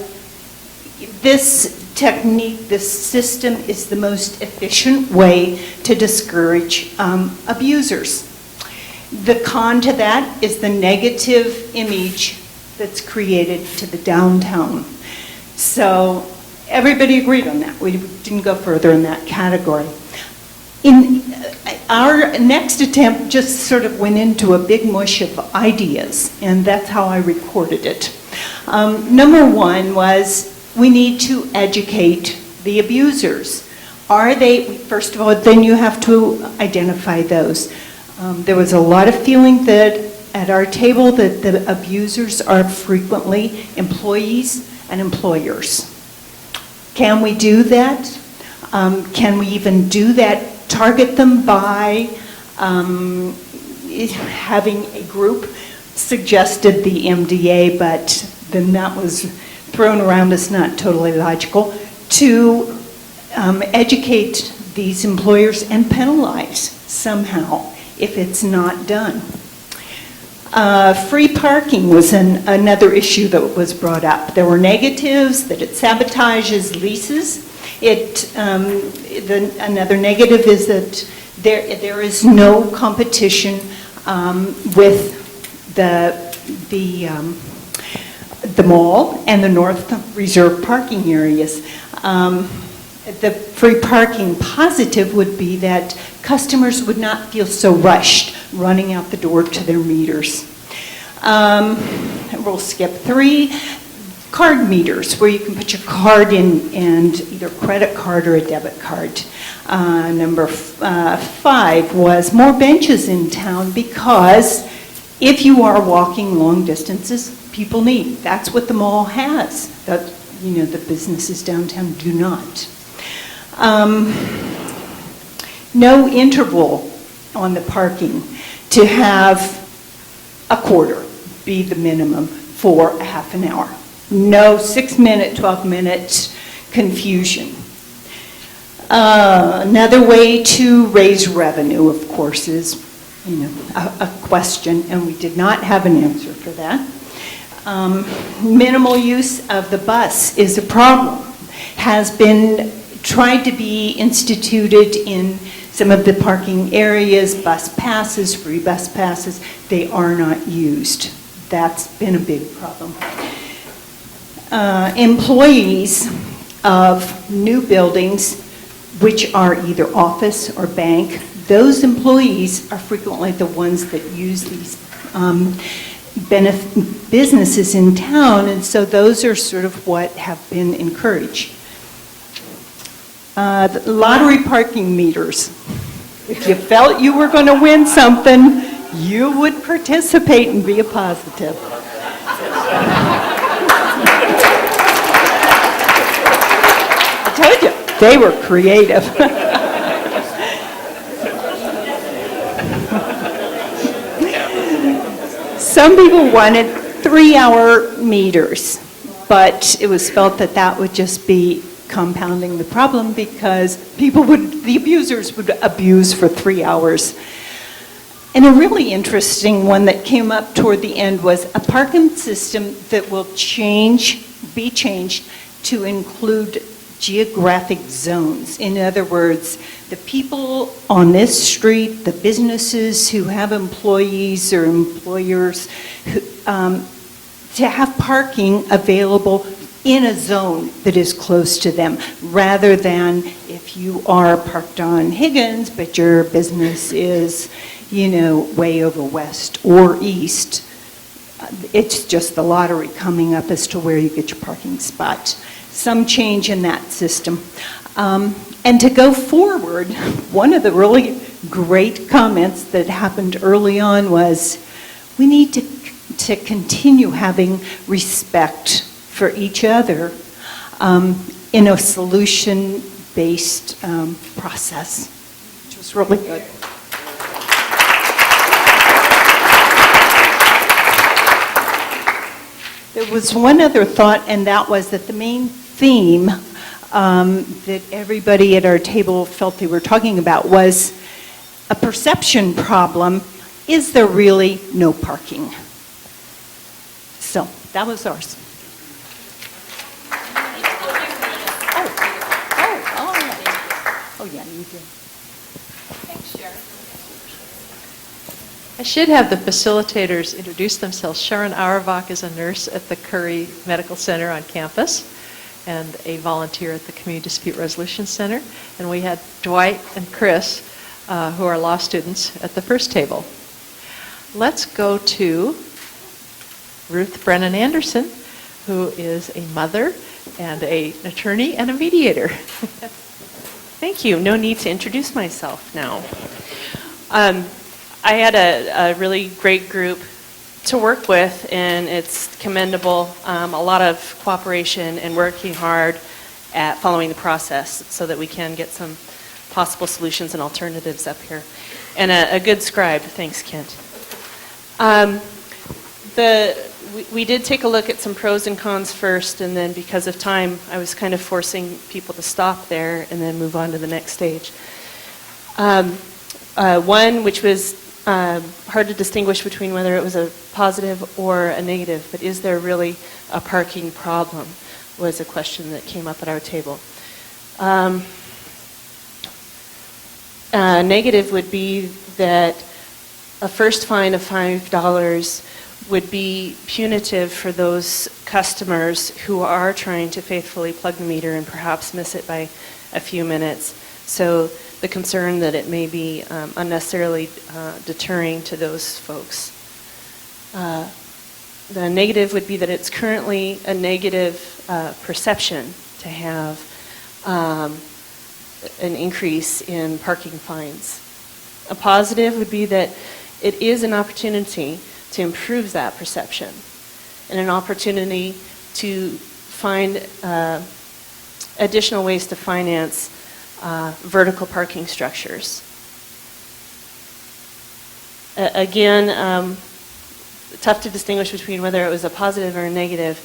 this technique, this system is the most efficient way to discourage abusers. The con to that is the negative image that's created to the downtown. So everybody agreed on that. We didn't go further in that category. In our next attempt just sort of went into a big mush of ideas, and that's how I recorded it. Number 1 was, we need to educate the abusers. Are they, first of all, then you have to identify those. There was a lot of feeling that at our table that the abusers are frequently employees and employers. Can we do that? Can we even do that? Target them by having a group, suggested the MDA, but then that was thrown around as not totally logical, to educate these employers and penalize somehow if it's not done. Free parking was another issue that was brought up. There were negatives, that it sabotages leases. Another negative is that there is no competition with the the mall and the North Reserve parking areas. The free parking positive would be that customers would not feel so rushed running out the door to their meters. We'll skip 3. Card meters, where you can put your card in and either credit card or a debit card. Number 5 was more benches in town, because if you are walking long distances, people need. That's what the mall has. That, the businesses downtown do not. No interval on the parking, to have a quarter be the minimum for a half an hour. No 6-minute, 12-minute confusion. Another way to raise revenue, of course, is a question, and we did not have an answer for that. Minimal use of the bus is a problem. Has been tried to be instituted in some of the parking areas, bus passes, free bus passes. They are not used. That's been a big problem. Employees of new buildings, which are either office or bank, those employees are frequently the ones that use these businesses in town, and so those are sort of what have been encouraged. The lottery parking meters. If you felt you were going to win something, you would participate and be a positive. I told you, they were creative. Some people wanted 3-hour meters, but it was felt that that would just be compounding the problem, because the abusers would abuse for 3 hours. And a really interesting one that came up toward the end was a parking system that will be changed to include geographic zones. In other words, the people on this street, the businesses who have employees or employers, to have parking available in a zone that is close to them, rather than if you are parked on Higgins, but your business is, way over west or east. It's just the lottery coming up as to where you get your parking spot. Some change in that system. And to go forward, one of the really great comments that happened early on was, we need to continue having respect for each other in a solution-based process, which was really good. There was one other thought, and that was that the main theme that everybody at our table felt they were talking about was a perception problem. Is there really no parking? So that was ours. Oh, yeah, you do. Thanks, Sharon. I should have the facilitators introduce themselves. Sharon Auerbach is a nurse at the Curry Medical Center on campus and a volunteer at the Community Dispute Resolution Center. And we had Dwight and Chris, who are law students, at the first table. Let's go to Ruth Brennan Anderson, who is a mother and an attorney and a mediator. Thank you. No need to introduce myself now. I had a really great group to work with, and it's commendable. A lot of cooperation and working hard at following the process so that we can get some possible solutions and alternatives up here. And a good scribe. Thanks, Kent. We did take a look at some pros and cons first, and then because of time, I was kind of forcing people to stop there and then move on to the next stage. One, which was hard to distinguish between whether it was a positive or a negative, but is there really a parking problem, was a question that came up at our table. Negative would be that a first fine of $5 would be punitive for those customers who are trying to faithfully plug the meter and perhaps miss it by a few minutes. So the concern that it may be unnecessarily deterring to those folks. The negative would be that it's currently a negative perception to have an increase in parking fines. A positive would be that it is an opportunity to improve that perception and an opportunity to find additional ways to finance vertical parking structures. Again, tough to distinguish between whether it was a positive or a negative,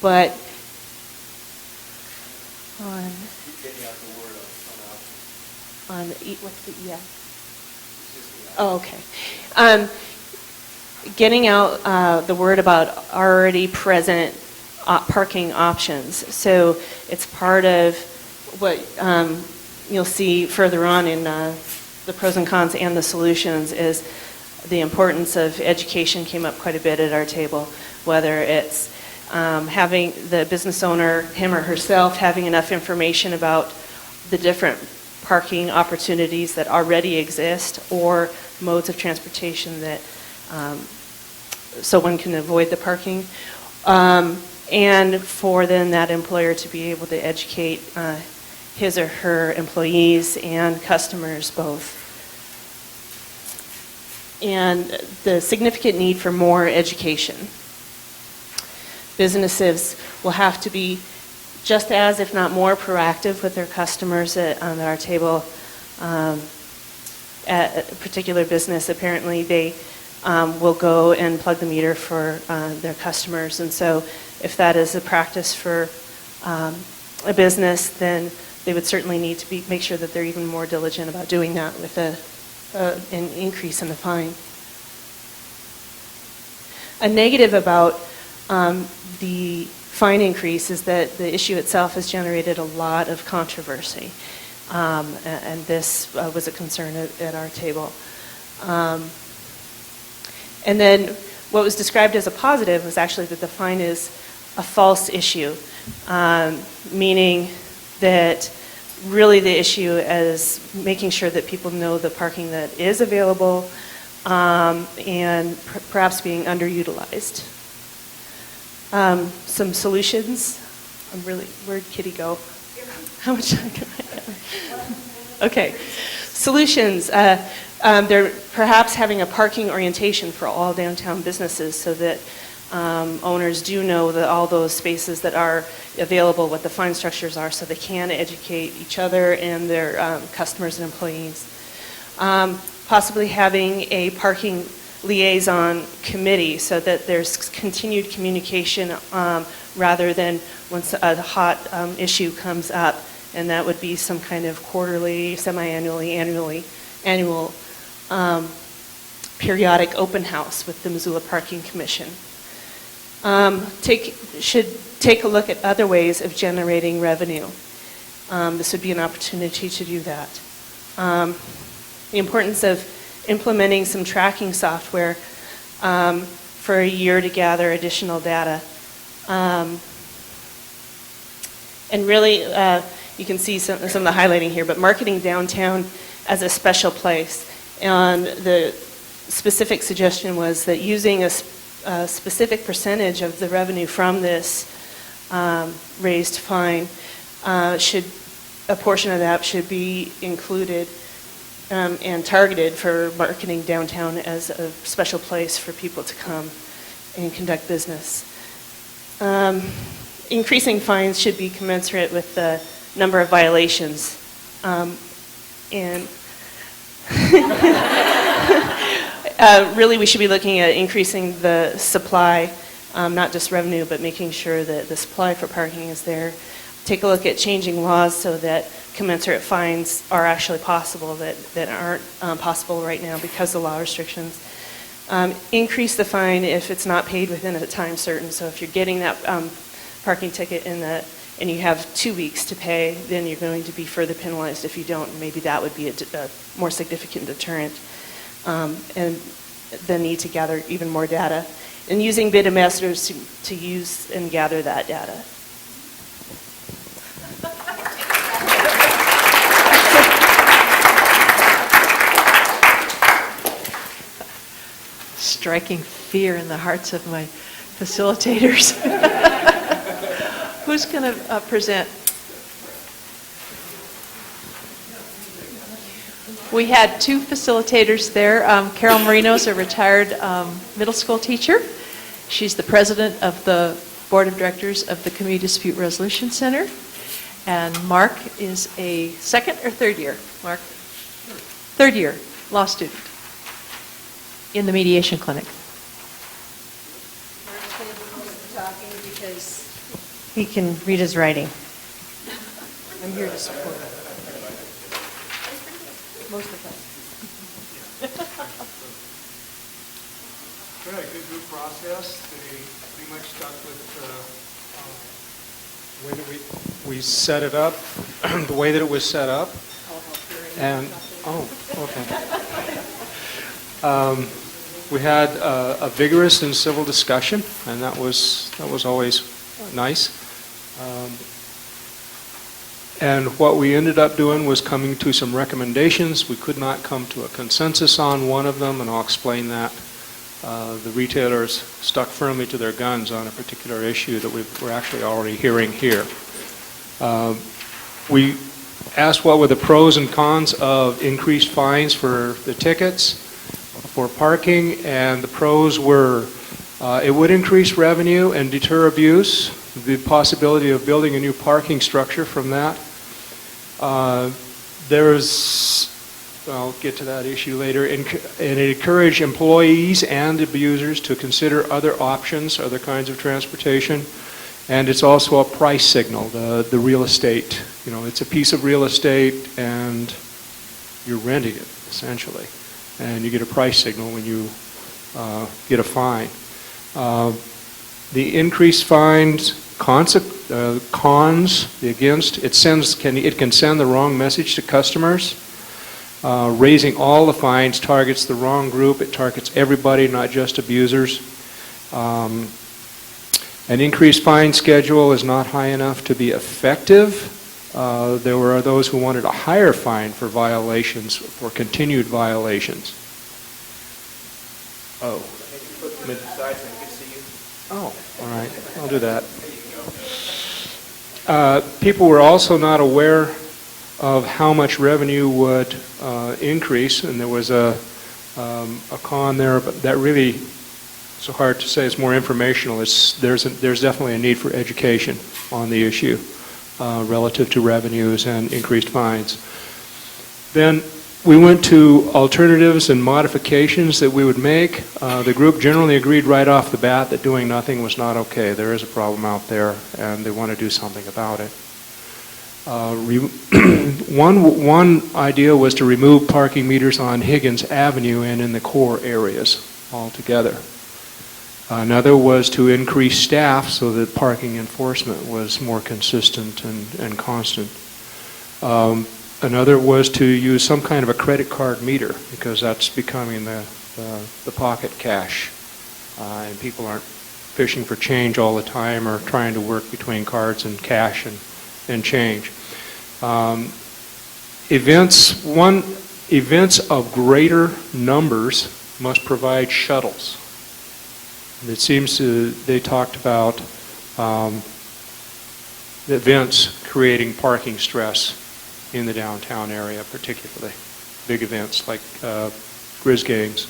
but what's the ES? Oh, okay. Getting out the word about already present parking options. So it's part of what you'll see further on in the pros and cons and the solutions is the importance of education came up quite a bit at our table, whether it's having the business owner, him or herself, having enough information about the different parking opportunities that already exist or modes of transportation that so one can avoid the parking, and for then that employer to be able to educate his or her employees and customers both. And the significant need for more education. Businesses will have to be just as, if not more, proactive with their customers at our table. At a particular business, apparently they will go and plug the meter for their customers. And so if that is a practice for a business, then they would certainly need to make sure that they're even more diligent about doing that with an increase in the fine. A negative about the fine increase is that the issue itself has generated a lot of controversy. And this was a concern at our table. And then what was described as a positive was actually that the fine is a false issue, meaning that really the issue is making sure that people know the parking that is available and perhaps being underutilized. Some solutions. Where'd Kitty go? How much time can I have? Okay. Solutions. They're perhaps having a parking orientation for all downtown businesses so that owners do know that all those spaces that are available, what the fine structures are, so they can educate each other and their customers and employees. Possibly having a parking liaison committee so that there's continued communication rather than once a hot issue comes up, and that would be some kind of quarterly, semi-annually, annual periodic open house with the Missoula Parking Commission. Should take a look at other ways of generating revenue. This would be an opportunity to do that. The importance of implementing some tracking software for a year to gather additional data. And really, you can see some of the highlighting here, but marketing downtown as a special place. And the specific suggestion was that using a specific percentage of the revenue from this raised fine, a portion of that should be included and targeted for marketing downtown as a special place for people to come and conduct business. Increasing fines should be commensurate with the number of violations. And really, we should be looking at increasing the supply, not just revenue, but making sure that the supply for parking is there. Take a look at changing laws so that commensurate fines are actually possible that aren't possible right now because of law restrictions. Increase the fine if it's not paid within a time certain. So if you're getting that parking ticket and you have 2 weeks to pay, then you're going to be further penalized if you don't. Maybe that would be a more significant deterrent. And the need to gather even more data. and using bid ambassadors to use and gather that data. Striking fear in the hearts of my facilitators. Who's going to present? We had two facilitators there. Carol Marino is a retired middle school teacher. She's the president of the board of directors of the Community Dispute Resolution Center. And Mark is a second or third year? Mark? Third year law student in the mediation clinic. Talking because he can read his writing. I'm here to support him. Most of us. We had a good group process. They pretty much stuck with the way that we set it up, the way that it was set up. And, okay. We had a vigorous and civil discussion, and that was always nice. And what we ended up doing was coming to some recommendations. We could not come to a consensus on one of them, and I'll explain that. The retailers stuck firmly to their guns on a particular issue that we're actually already hearing here. We asked what were the pros and cons of increased fines for the tickets, for parking, and the pros were it would increase revenue and deter abuse, the possibility of building a new parking structure from that. I'll get to that issue later, and it encouraged employees and abusers to consider other options, other kinds of transportation, and it's also a price signal, the real estate. You know, it's a piece of real estate and you're renting it, essentially, and you get a price signal when you get a fine. The increased fines, cons, the against, it can send the wrong message to customers. Raising all the fines targets the wrong group. It targets everybody, not just abusers. An increased fine schedule is not high enough to be effective. There were those who wanted a higher fine for violations, for continued violations. Oh. Oh, all right. I'll do that. People were also not aware of how much revenue would increase, and there was a con there, but that really, so hard to say. It's more informational. There's definitely a need for education on the issue relative to revenues and increased fines. Then we went to alternatives and modifications that we would make. The group generally agreed right off the bat that doing nothing was not okay. There is a problem out there, and they want to do something about it. One idea was to remove parking meters on Higgins Avenue and in the core areas altogether. Another was to increase staff so that parking enforcement was more consistent and constant. Another was to use some kind of a credit card meter, because that's becoming the pocket cash. And people aren't fishing for change all the time or trying to work between cards and cash and change. Events of greater numbers must provide shuttles. It seems they talked about events creating parking stress in the downtown area, particularly big events like Grizz games.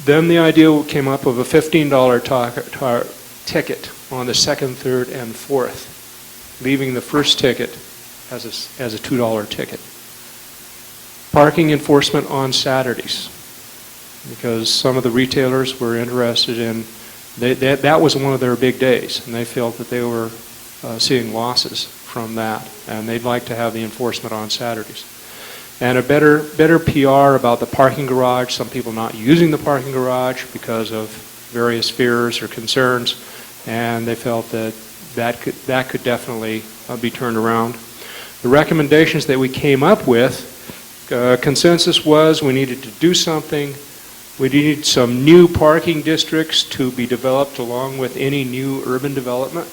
Then the idea came up of a $15 ticket on the second, third, and fourth, leaving the first ticket as a $2 ticket. Parking enforcement on Saturdays, because some of the retailers were interested in, that was one of their big days, and they felt that they were seeing losses from that, and they'd like to have the enforcement on Saturdays. And a better PR about the parking garage, some people not using the parking garage because of various fears or concerns, and they felt that could definitely be turned around. The recommendations that we came up with, consensus was we needed to do something We need some new parking districts to be developed along with any new urban development.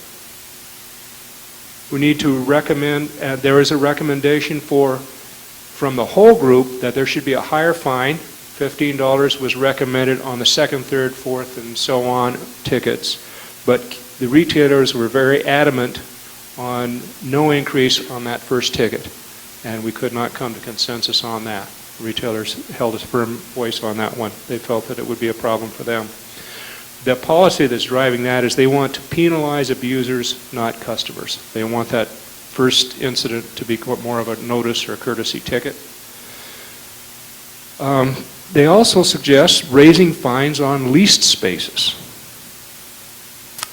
We need to recommend, there is a recommendation from the whole group that there should be a higher fine. $15 was recommended on the second, third, fourth, and so on tickets. But the retailers were very adamant on no increase on that first ticket, and we could not come to consensus on that. Retailers held a firm voice on that one. They felt that it would be a problem for them. The policy that's driving that is they want to penalize abusers, not customers. They want that first incident to be more of a notice or a courtesy ticket. They also suggest raising fines on leased spaces.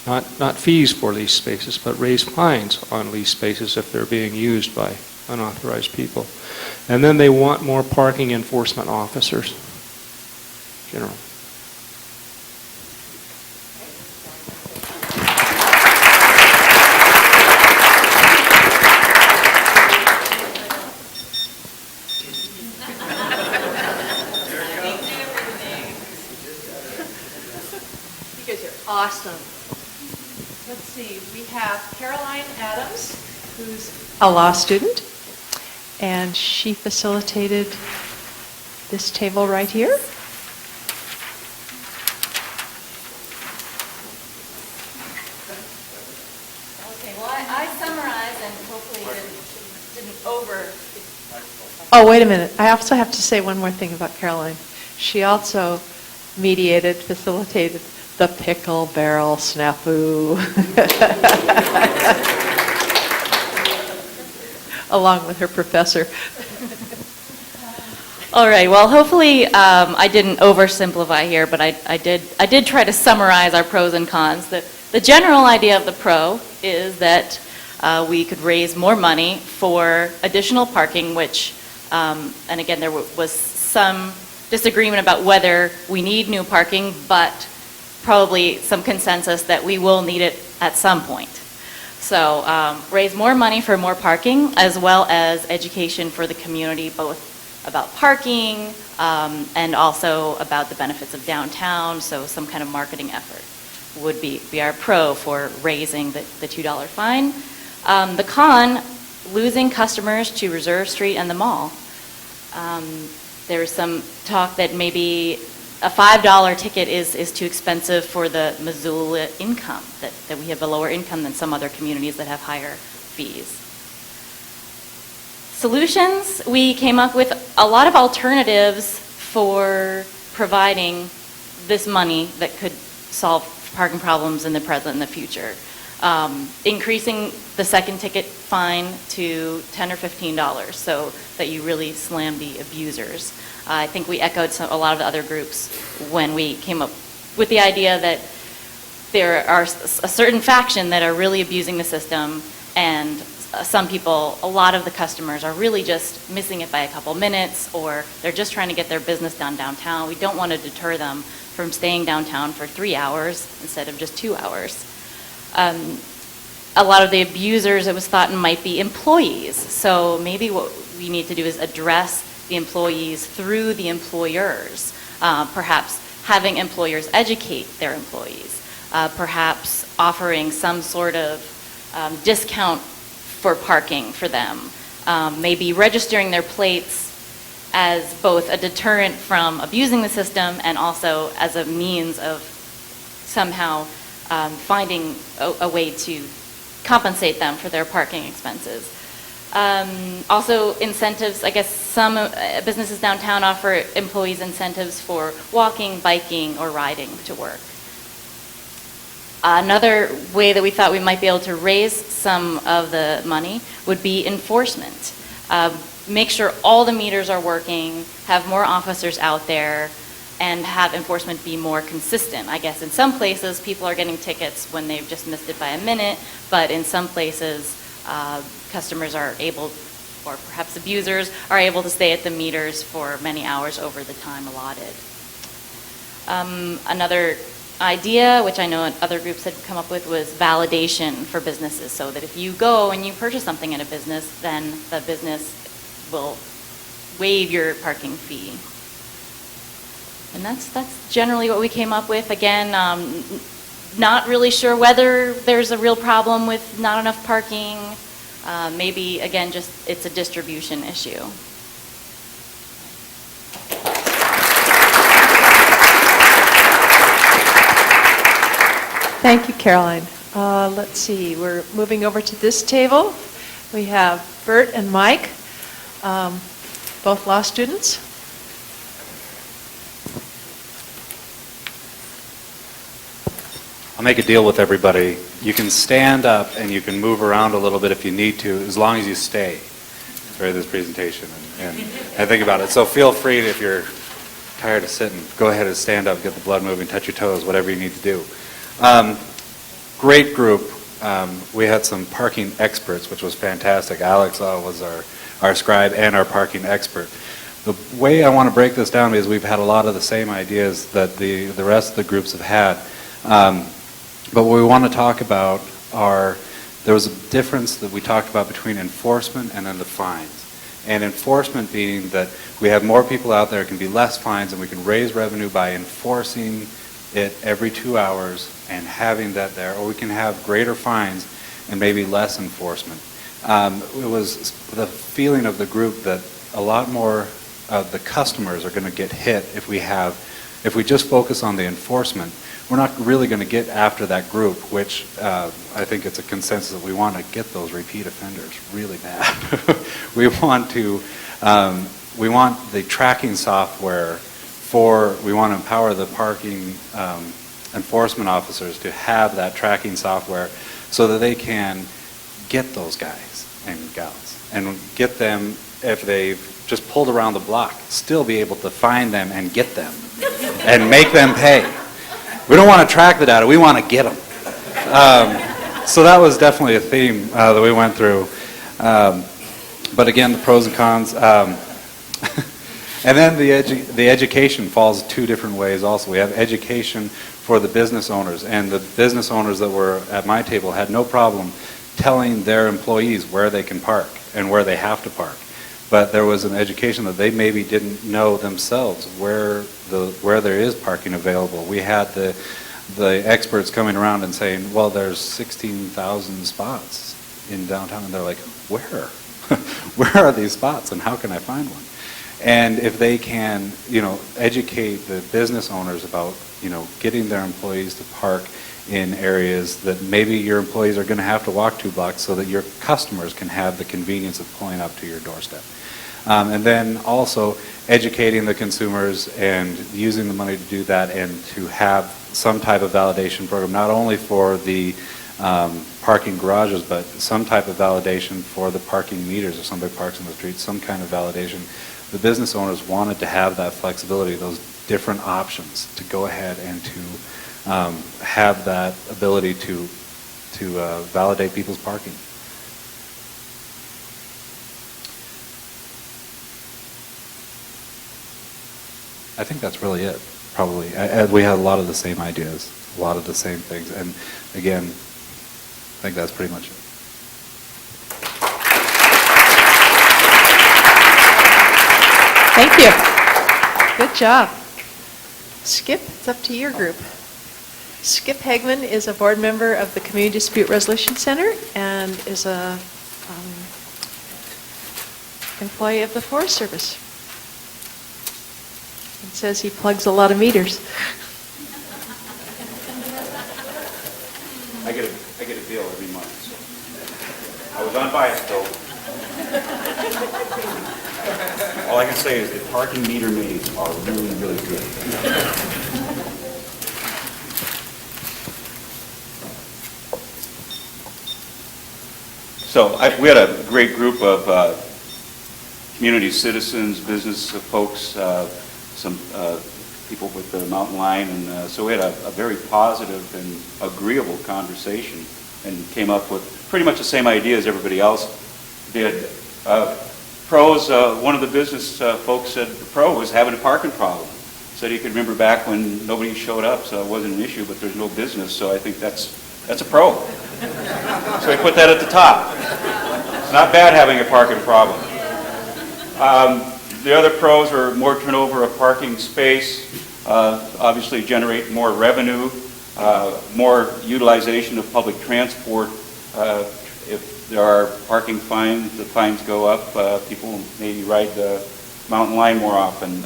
Not fees for leased spaces, but raise fines on leased spaces if they're being used by unauthorized people. And then they want more parking enforcement officers. General. You guys are awesome. Let's see, we have Caroline Adams, who's a law student, and she facilitated this table right here. Okay, well, I summarized and hopefully didn't over. Oh, wait a minute. I also have to say one more thing about Caroline. She also mediated, facilitated the pickle barrel snafu, along with her professor. All right, well, hopefully I didn't oversimplify here, but I did try to summarize our pros and cons. The general idea of the pro is that we could raise more money for additional parking, which, and again, there was some disagreement about whether we need new parking, but probably some consensus that we will need it at some point. So raise more money for more parking, as well as education for the community, both about parking and also about the benefits of downtown, so some kind of marketing effort would be our pro for raising the $2 fine. The con, losing customers to Reserve Street and the mall. There's some talk that maybe a $5 ticket is too expensive for the Missoula income, that we have a lower income than some other communities that have higher fees. Solutions, we came up with a lot of alternatives for providing this money that could solve parking problems in the present and the future. Increasing the second ticket fine to $10 or $15 so that you really slam the abusers. I think we echoed a lot of the other groups when we came up with the idea that there are a certain faction that are really abusing the system, and some people, a lot of the customers are really just missing it by a couple minutes, or they're just trying to get their business done downtown. We don't want to deter them from staying downtown for 3 hours instead of just 2 hours. A lot of the abusers, it was thought, might be employees. So maybe what we need to do is address the employees through the employers. Perhaps having employers educate their employees. Perhaps offering some sort of discount for parking for them. Maybe registering their plates as both a deterrent from abusing the system and also as a means of somehow finding a way to compensate them for their parking expenses. Also incentives, I guess some businesses downtown offer employees incentives for walking, biking, or riding to work. Another way that we thought we might be able to raise some of the money would be enforcement. Make sure all the meters are working, have more officers out there, and have enforcement be more consistent. I guess in some places people are getting tickets when they've just missed it by a minute, but in some places customers are able, or perhaps abusers, are able to stay at the meters for many hours over the time allotted. Another idea, which I know other groups had come up with, was validation for businesses, so that if you go and you purchase something in a business, then the business will waive your parking fee. And that's generally what we came up with. Again, not really sure whether there's a real problem with not enough parking. Maybe, again, just it's a distribution issue. Thank you, Caroline. Let's see, we're moving over to this table. We have Bert and Mike, both law students. I'll make a deal with everybody. You can stand up and you can move around a little bit if you need to, as long as you stay for this presentation and think about it. So feel free, if you're tired of sitting, go ahead and stand up, get the blood moving, touch your toes, whatever you need to do. Great group. We had some parking experts, which was fantastic. Alex was our scribe and our parking expert. The way I want to break this down is we've had a lot of the same ideas that the rest of the groups have had. But what we want to talk about there was a difference that we talked about between enforcement and then the fines. And enforcement being that we have more people out there, it can be less fines, and we can raise revenue by enforcing it every 2 hours and having that there, or we can have greater fines and maybe less enforcement. It was the feeling of the group that a lot more of the customers are going to get hit if we just focus on the enforcement. We're not really going to get after that group, which I think it's a consensus that we want to get those repeat offenders really bad. we want the tracking software we want to empower the parking enforcement officers to have that tracking software so that they can get those guys and gals and get them, if they've just pulled around the block, still be able to find them and get them and make them pay. We don't want to track the data, we want to get them. So that was definitely a theme that we went through. But again, the pros and cons. And then the education falls 2 different ways also. We have education for the business owners, and the business owners that were at my table had no problem telling their employees where they can park and where they have to park. But there was an education that they maybe didn't know themselves where there is parking available. We had the experts coming around and saying, well, there's 16,000 spots in downtown, and they're like, where? Where are these spots and how can I find one? And if they can, educate the business owners about, getting their employees to park in areas that maybe your employees are going to have to walk 2 blocks so that your customers can have the convenience of pulling up to your doorstep. And then also educating the consumers and using the money to do that and to have some type of validation program, not only for the parking garages, but some type of validation for the parking meters. If somebody parks on the street, some kind of validation. The business owners wanted to have that flexibility, those different options to go ahead and to have that ability to validate people's parking. I think that's really it, probably. We had a lot of the same ideas, a lot of the same things, and again, I think that's pretty much it. Thank you. Good job. Skip, it's up to your group. Skip Hegman is a board member of the Community Dispute Resolution Center and is a employee of the Forest Service. It says he plugs a lot of meters. I get a bill every month. So I was unbiased though. All I can say is the parking meter meetings are really, really good. So we had a great group of community citizens, business folks, some people with the Mountain Lion, and so we had a very positive and agreeable conversation and came up with pretty much the same idea as everybody else did. Pros, one of the business folks said the pro was having a parking problem. Said he could remember back when nobody showed up, so it wasn't an issue, but there's no business, so I think that's a pro. So he put that at the top. It's not bad having a parking problem. The other pros are more turnover of parking space, obviously generate more revenue, more utilization of public transport. If there are parking fines, the fines go up, people maybe ride the mountain line more often.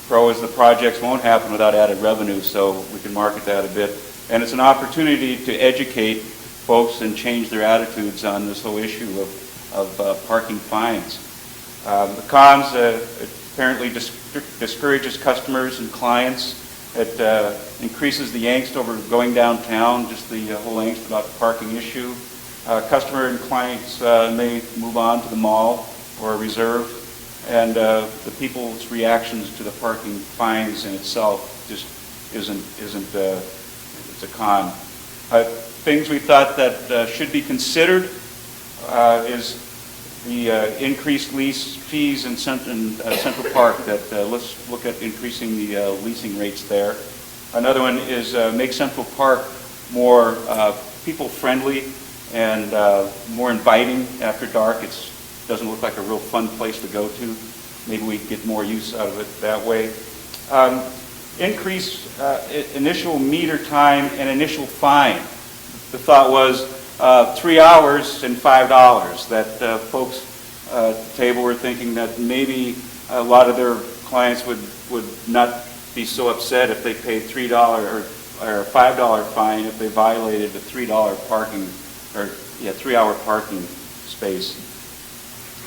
Pro is the projects won't happen without added revenue, so we can market that a bit. And it's an opportunity to educate folks and change their attitudes on this whole issue of parking fines. The cons, it apparently discourages customers and clients. It increases the angst over going downtown, just the whole angst about the parking issue. Customer and clients may move on to the mall or a reserve, and the people's reactions to the parking fines in itself just isn't it's a con. Things we thought that should be considered is the increased lease fees in Central Park. That let's look at increasing the leasing rates there. Another one is make Central Park more people-friendly and more inviting after dark. It doesn't look like a real fun place to go to. Maybe we get more use out of it that way. Increase initial meter time and initial fine. The thought was 3 hours and $5. That folks at the table were thinking that maybe a lot of their clients would not be so upset if they paid $3 or a $5 fine if they violated the $3 parking or 3-hour parking space,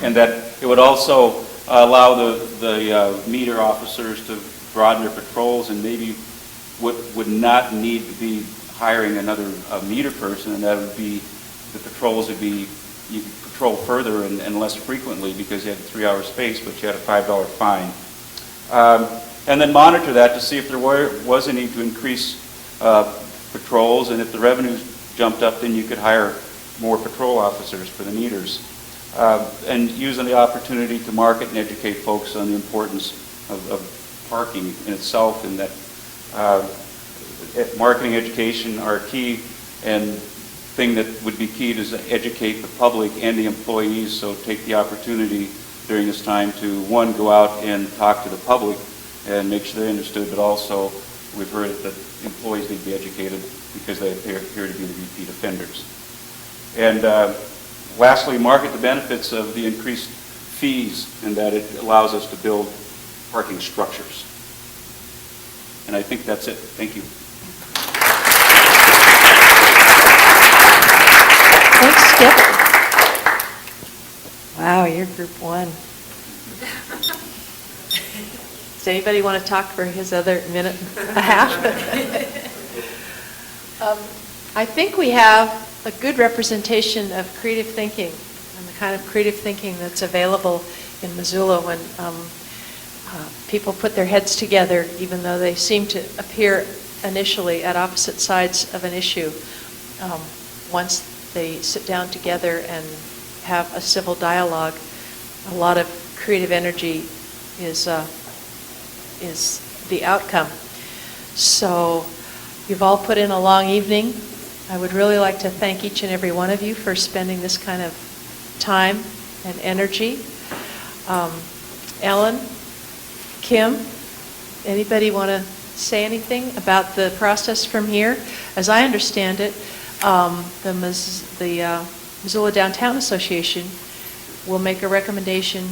and that it would also allow the meter officers to broaden their patrols and maybe would not need to be hiring another meter person, and that would be the patrols would be you could patrol further and less frequently because you had a 3-hour space, but you had a $5 fine. And then monitor that to see if there was a need to increase patrols, and if the revenues jumped up, then you could hire more patrol officers for the meters. And using the opportunity to market and educate folks on the importance of parking in itself, and that marketing education are key, and thing that would be key is to educate the public and the employees. So take the opportunity during this time to, one, go out and talk to the public and make sure they're understood, but also we've heard that employees need to be educated because they appear to be the repeat offenders. And lastly, market the benefits of the increased fees, and that it allows us to build parking structures. And I think that's it. Thank you. Thanks, Skip. Wow, you're group one. Does anybody want to talk for his other minute and a half? I think we have a good representation of creative thinking and the kind of creative thinking that's available in Missoula when people put their heads together, even though they seem to appear initially at opposite sides of an issue. Once they sit down together and have a civil dialogue, a lot of creative energy is the outcome. So you've all put in a long evening. I would really like to thank each and every one of you for spending this kind of time and energy. Ellen, Kim, anybody want to say anything about the process from here? As I understand it, the Missoula Downtown Association will make a recommendation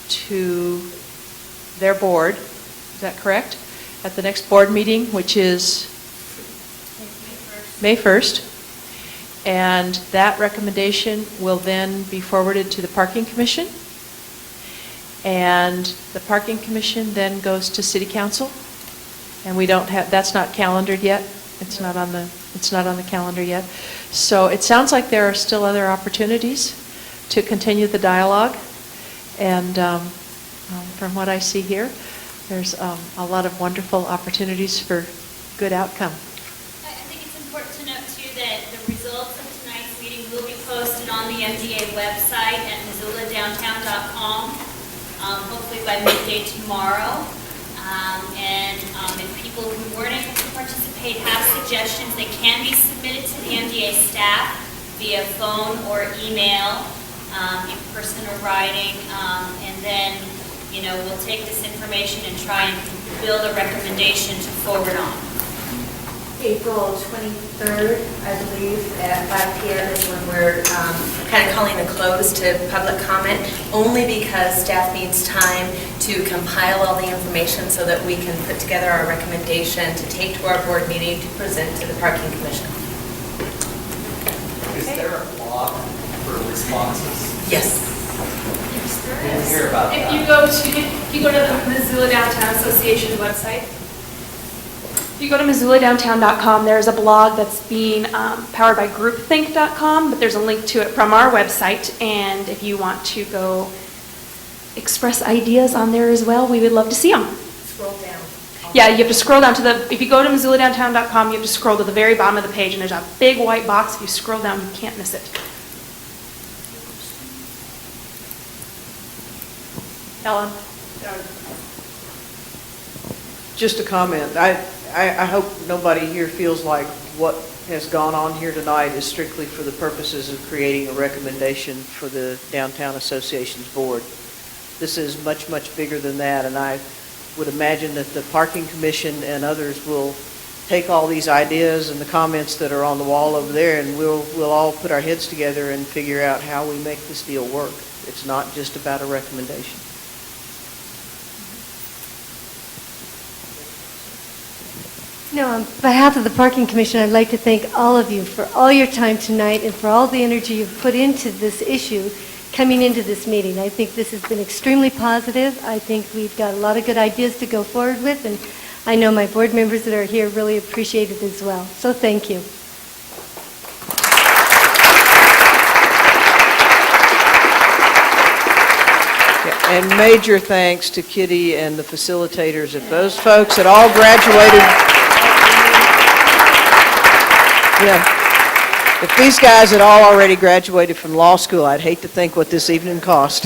to their board, is that correct? At the next board meeting, which is May 1st. And that recommendation will then be forwarded to the Parking Commission. And the Parking Commission then goes to City Council. And we don't have, that's not calendared yet. It's not on the calendar yet. So it sounds like there are still other opportunities to continue the dialogue. And from what I see here, there's a lot of wonderful opportunities for good outcome. I think it's important to note, too, that the results of tonight's meeting will be posted on the MDA website at MissoulaDowntown.com, hopefully by midday tomorrow. And if people who weren't able to participate have suggestions, they can be submitted to the MDA staff via phone or email, in person or writing, and then we'll take this information and try and build a recommendation to forward on. April 23rd, I believe, at 5 p.m. is when we're Kind of calling a close to public comment, only because staff needs time to compile all the information so that we can put together our recommendation to take to our board meeting to present to the Parking Commission. Is there a blog for responses? Yes. Didn't hear about that. If you go to the Missoula Downtown Association's website, if you go to MissoulaDowntown.com, there's a blog that's being powered by groupthink.com, but there's a link to it from our website, and if you want to go express ideas on there as well, we would love to see them. Scroll down. Yeah, you have to scroll down to if you go to MissoulaDowntown.com, you have to scroll to the very bottom of the page, and there's a big white box. If you scroll down, you can't miss it. Ellen? Just a comment. I hope nobody here feels like what has gone on here tonight is strictly for the purposes of creating a recommendation for the Downtown Association's board. This is much, much bigger than that, and I would imagine that the Parking Commission and others will take all these ideas and the comments that are on the wall over there, and we'll all put our heads together and figure out how we make this deal work. It's not just about a recommendation. On behalf of the Parking Commission, I'd like to thank all of you for all your time tonight and for all the energy you've put into this issue coming into this meeting. I think this has been extremely positive. I think we've got a lot of good ideas to go forward with, and I know my board members that are here really appreciate it as well. So thank you. And major thanks to Kitty and the facilitators. If those folks had all graduated, if these guys had all already graduated from law school, I'd hate to think what this evening cost.